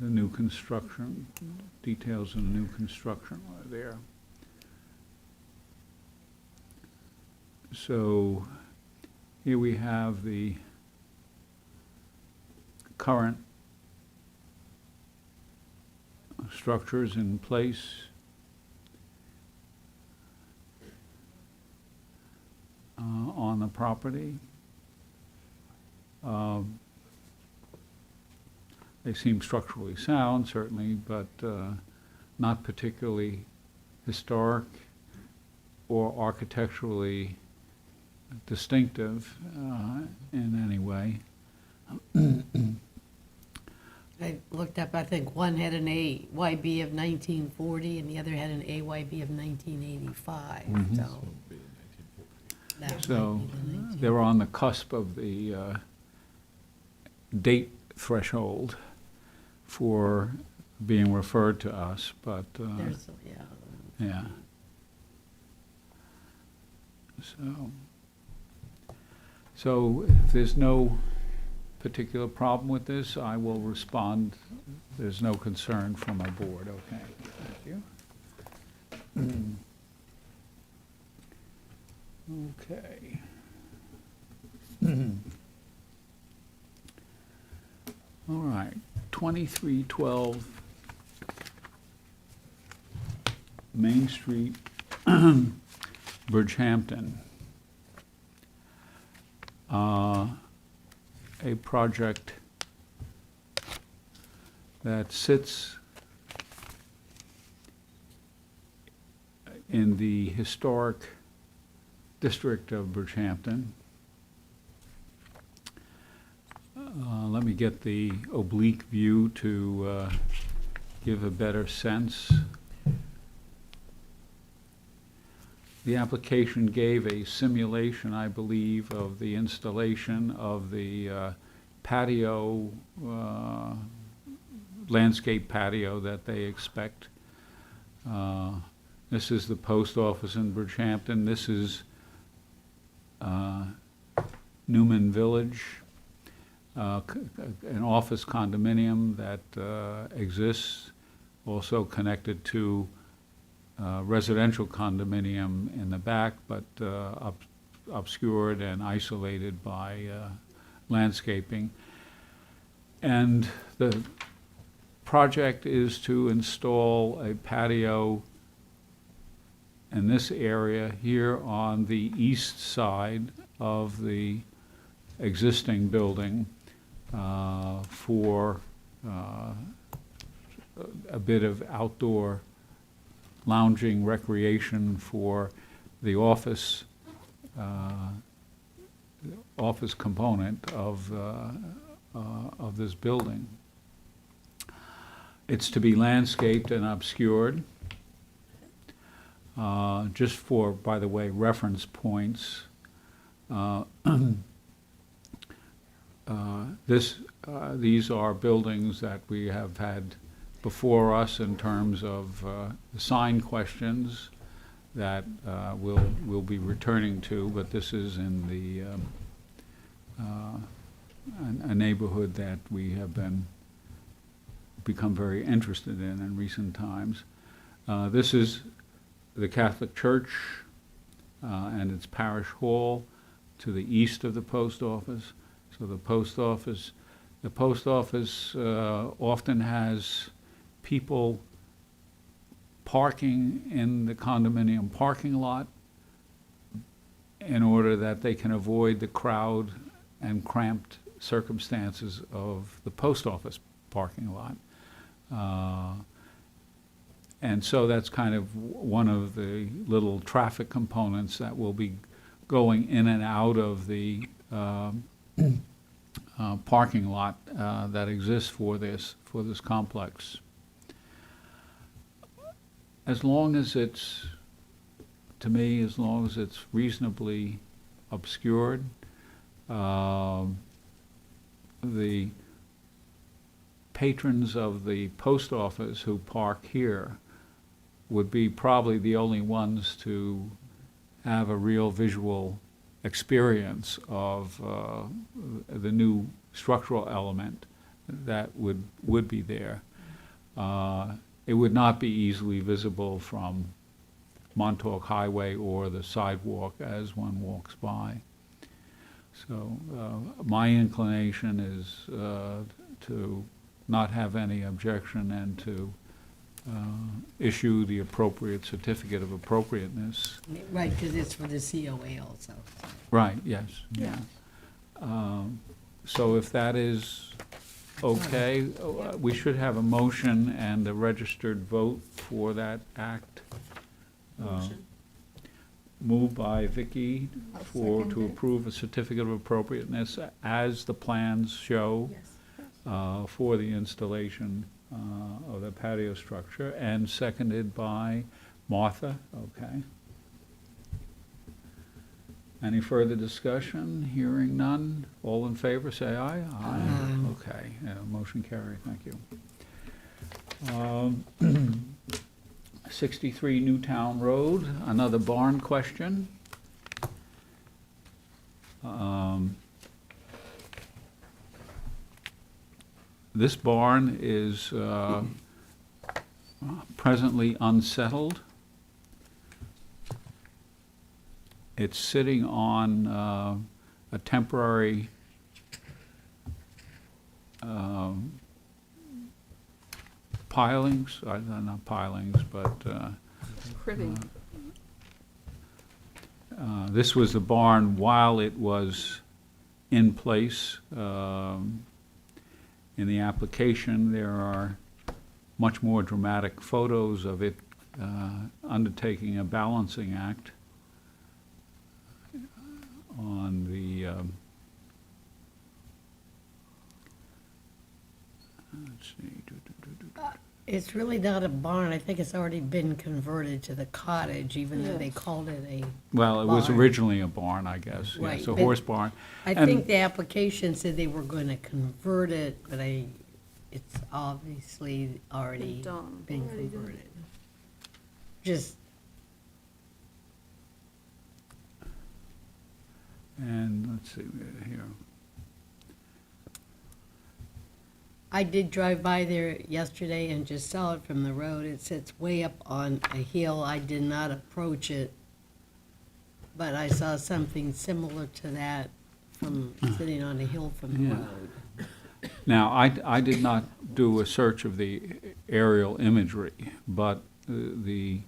The new construction, details of the new construction are there. So here we have the current structures in place. On the property. They seem structurally sound, certainly, but not particularly historic or architecturally distinctive in any way. I looked up, I think one had an AYB of 1940 and the other had an AYB of 1985, so. that might So be the 19 they're on the cusp of the date threshold for being referred to us, but There's, yeah. yeah. So if there's no particular problem with this, I will respond. There's no concern from our board. Okay, thank you. Okay. All right, 2312 Main Street, Bridgehampton. A project that sits in the historic district of Bridgehampton. Let me get the oblique view to give a better sense. The application gave a simulation, I believe, of the installation of the patio, landscape patio that they expect. This is the post office in Bridgehampton. This is Newman Village, an office condominium that exists, also connected to residential condominium in the back, but obscured and isolated by landscaping. And the project is to install a patio in this area here on the east side of the existing building for a bit of outdoor lounging recreation for the office component of this building. It's to be landscaped and obscured. Just for, by the way, reference points, these are buildings that we have had before us in terms of the sign questions that we'll be returning to, but this is in the a neighborhood that we have become very interested in recent times. This is the Catholic Church and its parish hall to the east of the post office. So the post office often has people parking in the condominium parking lot in order that they can avoid the crowd and cramped circumstances of the post office parking lot. And so that's kind of one of the little traffic components that will be going in and out of the parking lot that exists for this complex. As long as it's, to me, as long as it's reasonably obscured, the patrons of the post office who park here would be probably the only ones to have a real visual experience of the new structural element that would be there. It would not be easily visible from Montauk Highway or the sidewalk as one walks by. So my inclination is to not have any objection and to issue the appropriate certificate of appropriateness. Right, because it's for the COA also. Right, yes, yeah. So if that is okay, we should have a motion and a registered vote for that act. Motion. Moved by Vicky to second it. approve a certificate of appropriateness as the plans show for the installation of the patio structure, and seconded by Martha, okay. Any further discussion? Hearing none. All in favor, say aye. Aye. Okay, motion carried, thank you. 63 Newtown Road, another barn question. This barn is presently unsettled. It's sitting on a temporary pilings, not pilings, but Privy. this was the barn while it was in place. In the application, there are much more dramatic photos of it undertaking a balancing act on the, let's see. It's really not a barn. I think it's already been converted to the cottage, even though they Yes. called it a, Well, it was Barn. originally a barn, I guess. Yeah, Right, it's a but horse barn. I And- think the application said they were going to convert it, but it's obviously already Done. been Already done. converted. Just, And let's see here. I did drive by there yesterday and just saw it from the road. It sits way up on a hill. I did not approach it, but I saw something similar to that from sitting on a hill from the Yeah. road. Now, I did not do a search of the aerial imagery, but the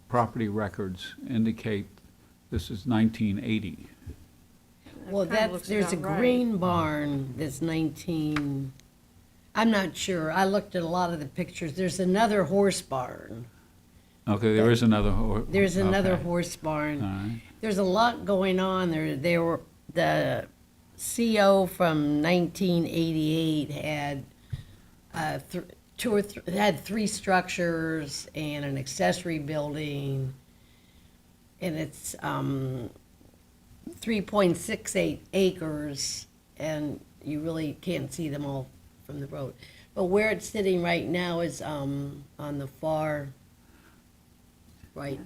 property records indicate this is 1980. Well, kinda that's, looks there's a about right. green barn that's 19, I'm not sure. I looked at a lot of the pictures. There's another horse barn. Okay, there is another There's another okay. horse All barn. right. There's a lot going on there. There were, the CO from 1988 had had three structures and an accessory building. And it's 3.68 acres, and you really can't see them all from the road. But where it's sitting right now is on the far right.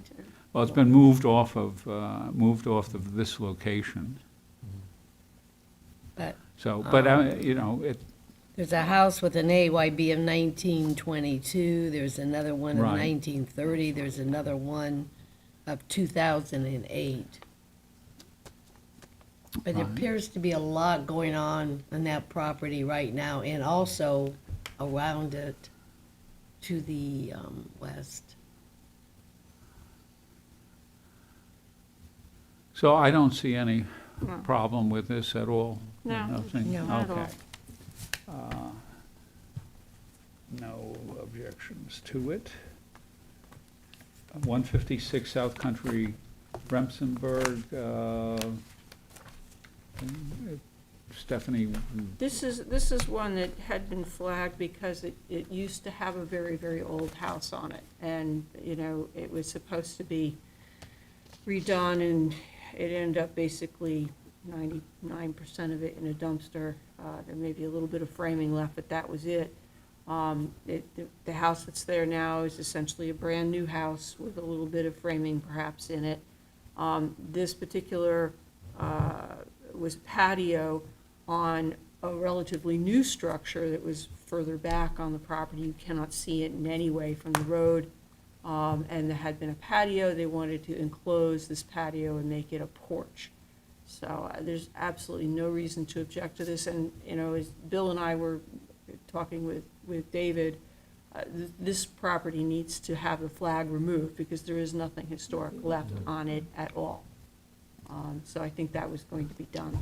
Well, it's been moved off of this location. But So, but, you know, it, there's a house with an AYB of 1922, there's another one of Right. 1930, there's another one of 2008. But there Right. appears to be a lot going on that property right now, and also around it to the west. so I don't see any No. problem with this at all? No, Nothing? not at all. Okay. No objections to it. 156 South Country, Remsenburg, Stephanie, This is one that had been flagged because it used to have a very, very old house on it. And, you know, it was supposed to be redone, and it ended up basically 99% of it in a dumpster. There may be a little bit of framing left, but that was it. The house that's there now is essentially a brand-new house with a little bit of framing perhaps in it. This particular was patio on a relatively new structure that was further back on the property. You cannot see it in any way from the road. And there had been a patio. They wanted to enclose this patio and make it a porch. So there's absolutely no reason to object to this. And, you know, as Bill and I were talking with David, this property needs to have the flag removed because there is nothing historic left on it at all. So I think that was going to be done.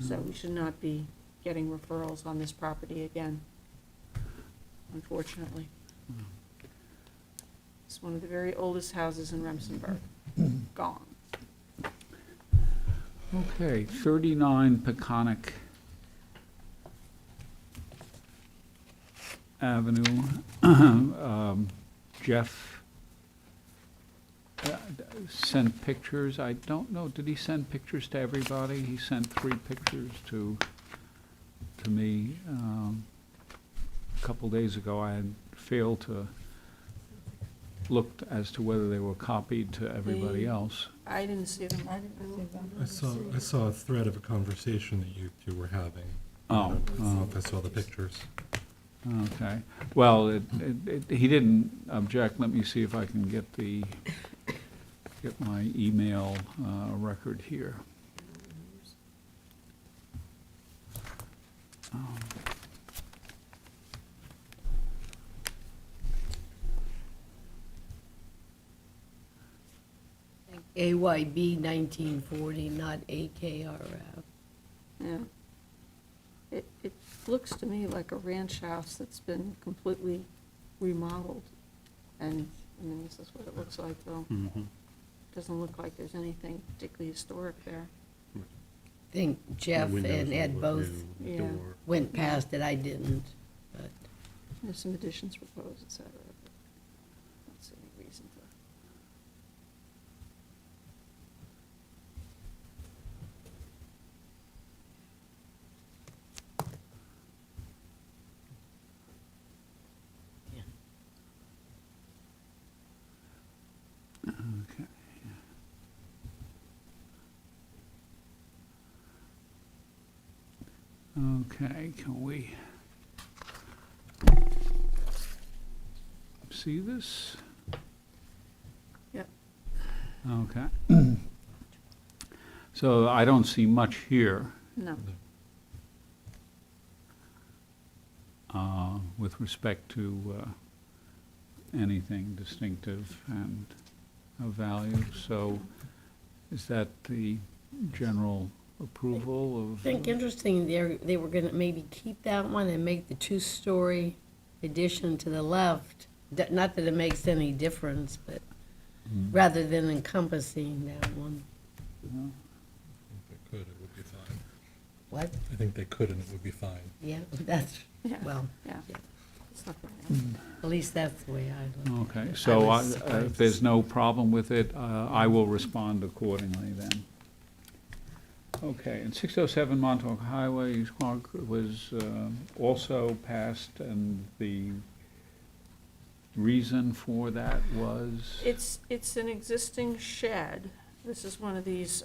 So we should not be getting referrals on this property again, unfortunately. It's one of the very oldest houses in Remsenburg. Gone. okay, 39 Peconic Avenue. Jeff sent pictures. I don't know, did he send pictures to everybody? He sent 3 pictures to me. A couple days ago, I had failed to look as to whether they were copied to everybody else. I didn't see them. I saw a thread of a conversation that you two were having. Oh, I don't know if I saw the pictures. Okay, well, he didn't object. Let me see if I can get my email record here. AYB 1940, not AKRF. Yeah. It looks to me like a ranch house that's been completely remodeled. And, I mean, this is what it looks like, though. Mhm. Doesn't look like there's anything particularly historic there. I think Jeff The windows and all Ed look both new, the Yeah. door. went past it, I didn't, but. There's some additions proposed, et cetera. But I don't see any reason to. Okay. Okay, can we see this? Yep. Okay. So I don't see much here No. with respect to anything distinctive and of value. So is that the general approval of? I think interesting, they were gonna maybe keep that one and make the 2-story addition to the left. Not that it makes any difference, but rather than encompassing that one. If they could, it would be fine. What? I think they could and it would be fine. Yeah, that's, Yeah. well, Yeah. yeah. It's not very nice. At least that's the way I look at it. Okay, so I was if surprised. there's no problem with it, I will respond accordingly then. Okay, and 607 Montauk Highway, East Quogue, was also passed, and the reason for that was? It's an existing shed. This is one of these,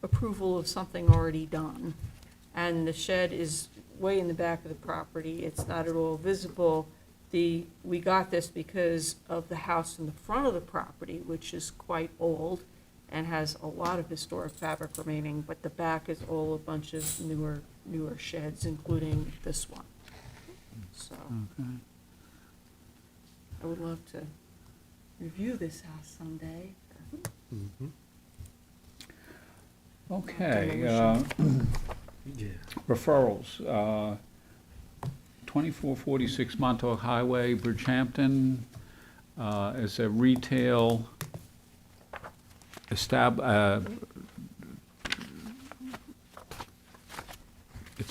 approval of something already done. And the shed is way in the back of the property. It's not at all visible. We got this because of the house in the front of the property, which is quite old and has a lot of historic fabric remaining, but the back is all a bunch of newer sheds, including this one. So Okay. I would love to review this house someday. Mhm. Okay, Yeah. referrals. 2446 Montauk Highway, Bridgehampton, is a retail it's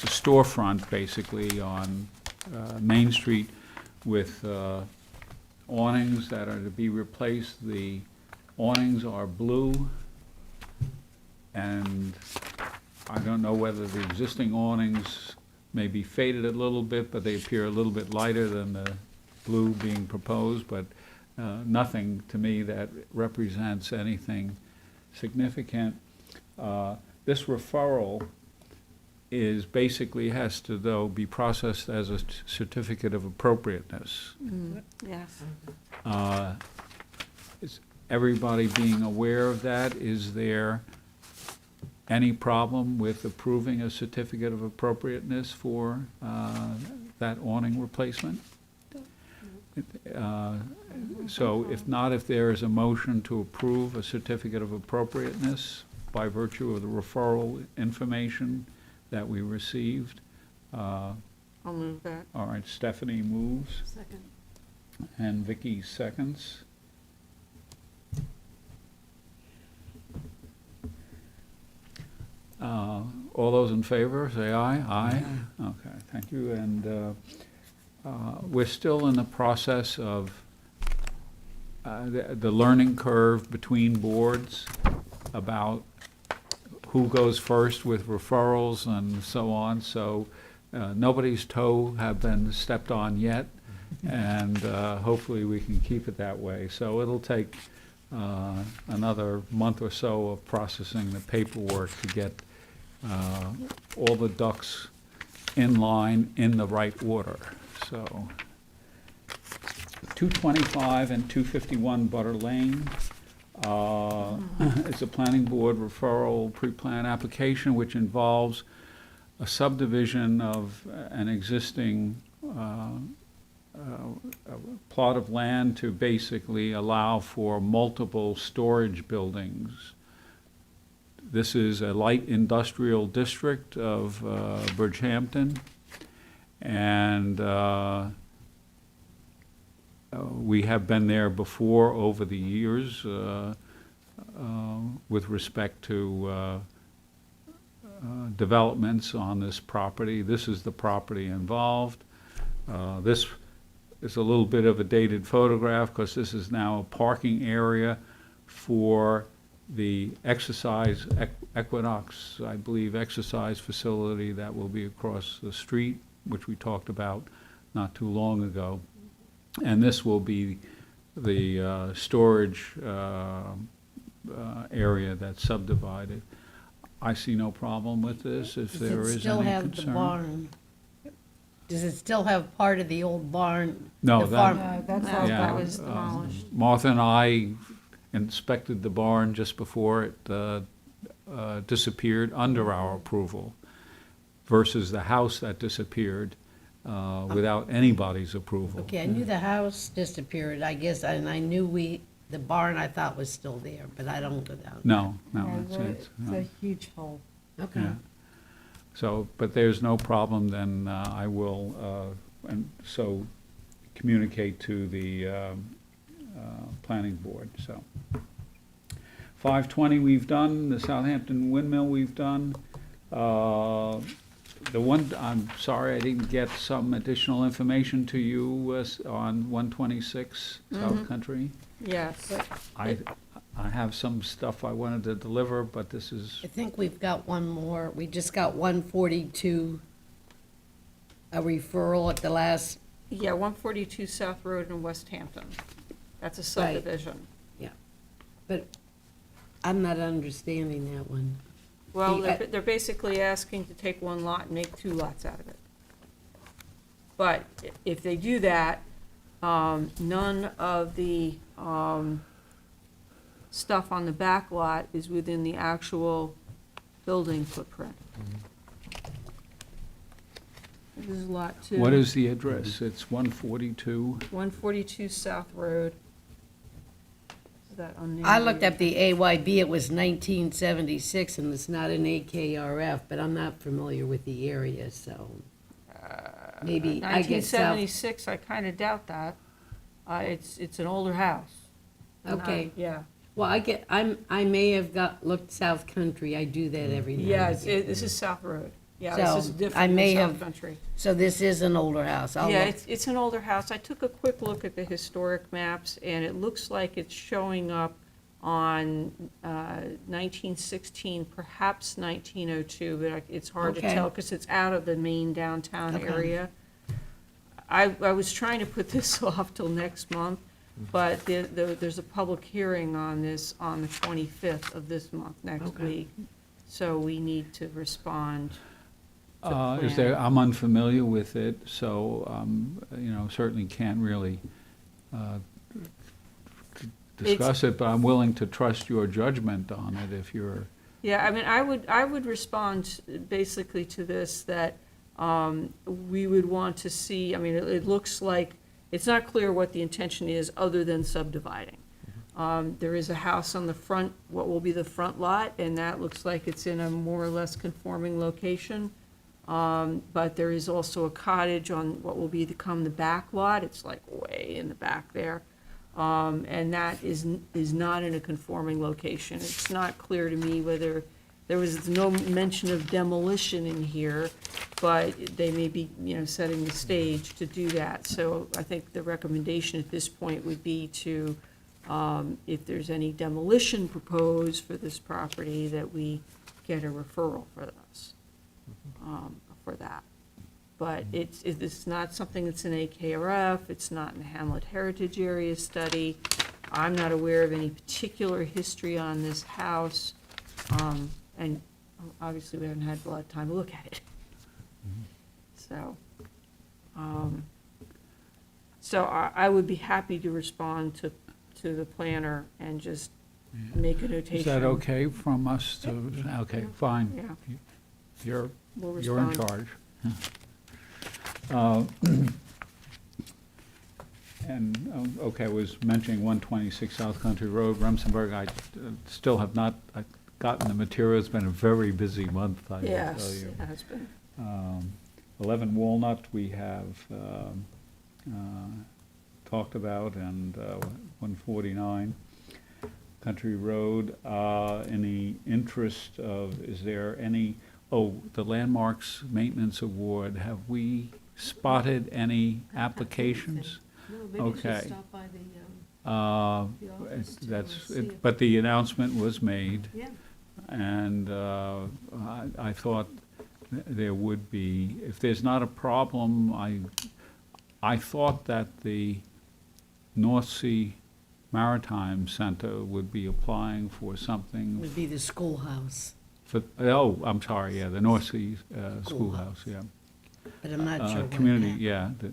a storefront, basically, on Main Street with awnings that are to be replaced. The awnings are blue, and I don't know whether the existing awnings may be faded a little bit, but they appear a little bit lighter than the blue being proposed, but nothing to me that represents anything significant. This referral is basically has to, though, be processed as a certificate of appropriateness. Yes. Is everybody being aware of that? Is there any problem with approving a certificate of appropriateness for that awning replacement? So if not, if there is a motion to approve a certificate of appropriateness by virtue of the referral information that we received. I'll move that. All right, Stephanie moves, Second. and Vicky seconds. All those in favor, say aye. Aye. Okay, thank you. And we're still in the process of the learning curve between boards about who goes first with referrals and so on. So nobody's toe have been stepped on yet, and hopefully we can keep it that way. So it'll take another month or so of processing the paperwork to get all the ducks in line in the right order. So 225 and 251 Butter Lane. It's a planning board referral pre-plan application which involves a subdivision of an existing plot of land to basically allow for multiple storage buildings. This is a light industrial district of Bridgehampton, and we have been there before over the years with respect to developments on this property. This is the property involved. This is a little bit of a dated photograph because this is now a parking area for the exercise, Equinox, I believe, exercise facility that will be across the street, which we talked about not too long ago. And this will be the storage area that's subdivided. I see no problem with this, if there Does it is still any have the concern. barn? Does it still have part of the old barn? No, the that- farm- That's No, all Yeah, that was demolished. Martha and I inspected the barn just before it disappeared under our approval versus the house that disappeared without anybody's approval. Okay, I knew the house disappeared, I guess, and I knew the barn I thought was still there, but I don't go down. No, Yeah, it's it's no. a huge hole. Okay. Yeah. So, but there's no problem, then I will, and so communicate to the planning board, so. 520 we've done, the Southampton windmill we've done. The one, I'm sorry I didn't get some additional information to you on 126 South Country. Yes. I I have some stuff I wanted to deliver, but this is, I think we've got one more. We just got 142, a referral at the last, Yeah, 142 South Road in West Hampton. That's a Right. subdivision. but I'm not understanding that one. Well, The- they're basically asking to take one lot and make two lots out of it. But if they do that, none of the stuff on the back lot is within the actual building footprint. This is lot 2. what is the address? It's 142. 142 South Road. Is that unnamed? I looked up the AYB, it was 1976, and it's not an AKRF, but I'm not familiar with the area, so maybe I get south. 1976, I kind of doubt that. It's an older house. Okay. Yeah. Well, I may have looked South Country, I do that every now Yeah, and again. this is South Road. Yeah, So, this is different I than may South have- Country. So this is an older house. I'll Yeah, look. it's an older house. I took a quick look at the historic maps, and it looks like it's showing up on 1916, perhaps 1902, but it's hard to Okay. tell because it's out of the main downtown Okay. area. I was trying to put this off till next month, but there's a public hearing on this on the 25th of this month, next Okay. week. So we need to respond to the Is plan. there, I'm unfamiliar with it, so, certainly can't really discuss it, but I'm willing to trust your judgment on it if you're, Yeah, I mean, I would respond basically to this, that we would want to see, I mean, it looks like, it's not clear what the intention is other than subdividing. There is a house on the front, what will be the front lot, and that looks like it's in a more or less conforming location. But there is also a cottage on what will become the back lot, it's like way in the back there. And that is not in a conforming location. It's not clear to me whether, there was no mention of demolition in here, but they may be, setting the stage to do that. So I think the recommendation at this point would be to, if there's any demolition proposed for this property, that we get a referral for this, for that. But it's not something that's in AKRF, it's not in the Hamlet Heritage Area Study. I'm not aware of any particular history on this house, and obviously we haven't had a lot of time to look at it. So, I would be happy to respond to the planner and just make a notation. is that okay from us to, okay, fine. Yeah, You're we'll You're in respond. charge. Okay, I was mentioning 126 South Country Road, Remsenburg. I still have not gotten the material. It's been a very busy month, I will tell Yes, you. it has been. 11 Walnut, we have talked about, and 149 Country Road. In the interest of, is there any, the Landmarks Maintenance Award, have we spotted any applications? No, maybe you should Okay. stop by the Uh, office to That's, see if- but the announcement was made, Yeah. and I thought there would be, if there's not a problem, I thought that the North Sea Maritime Center would be applying for something Would be the schoolhouse, I'm sorry, yeah, the North Sea Schoolhouse, yeah. but I'm not sure what Community, happened. yeah,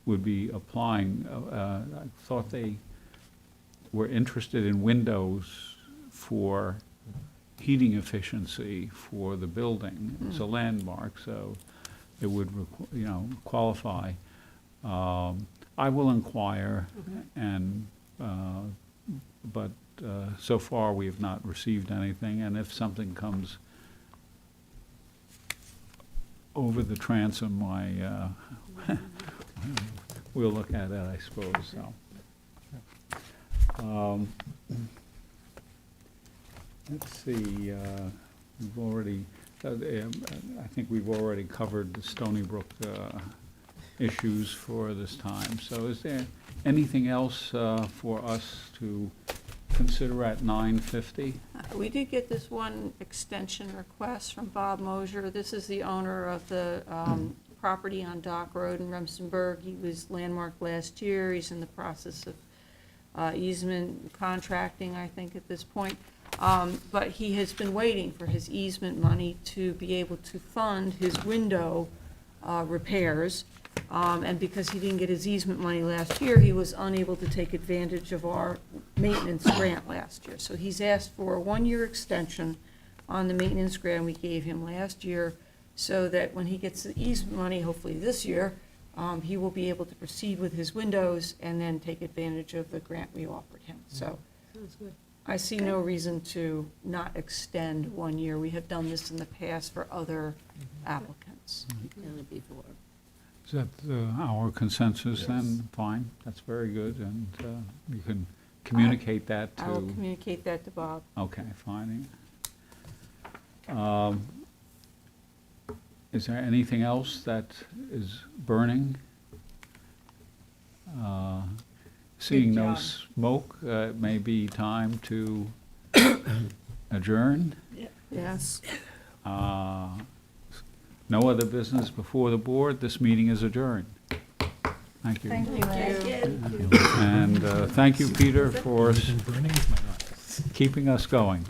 would be applying. I thought they were interested in windows for heating efficiency for the building. It's a landmark, so it would, qualify. I will inquire, and, but so far, we have not received anything, and if something comes over the transom, we'll look at it, I suppose, so. Let's see, we've already, I think we've already covered the Stony Brook issues for this time. So is there anything else for us to consider at 9:50? We did get this one extension request from Bob Mosier. This is the owner of the property on Dock Road in Remsenburg. He was landmarked last year. He's in the process of easement contracting, I think, at this point. But he has been waiting for his easement money to be able to fund his window repairs. And because he didn't get his easement money last year, he was unable to take advantage of our maintenance grant last year. So he's asked for a 1-year extension on the maintenance grant we gave him last year, so that when he gets the easement money, hopefully this year, he will be able to proceed with his windows and then take advantage of the grant we offered him. So Sounds good. I see no reason to not extend 1 year. We have done this in the past for other applicants. Done it before. Is that our consensus then? Fine, that's very good, and you can communicate that to... I will communicate that to Bob. Okay, fine. Is there anything else that is burning? Seeing no job. smoke, it may be time to adjourn. Yes. No other business before the board. This meeting is adjourned. Thank you. Thank you. And thank you, Peter, for Been burning with my eyes. keeping us going.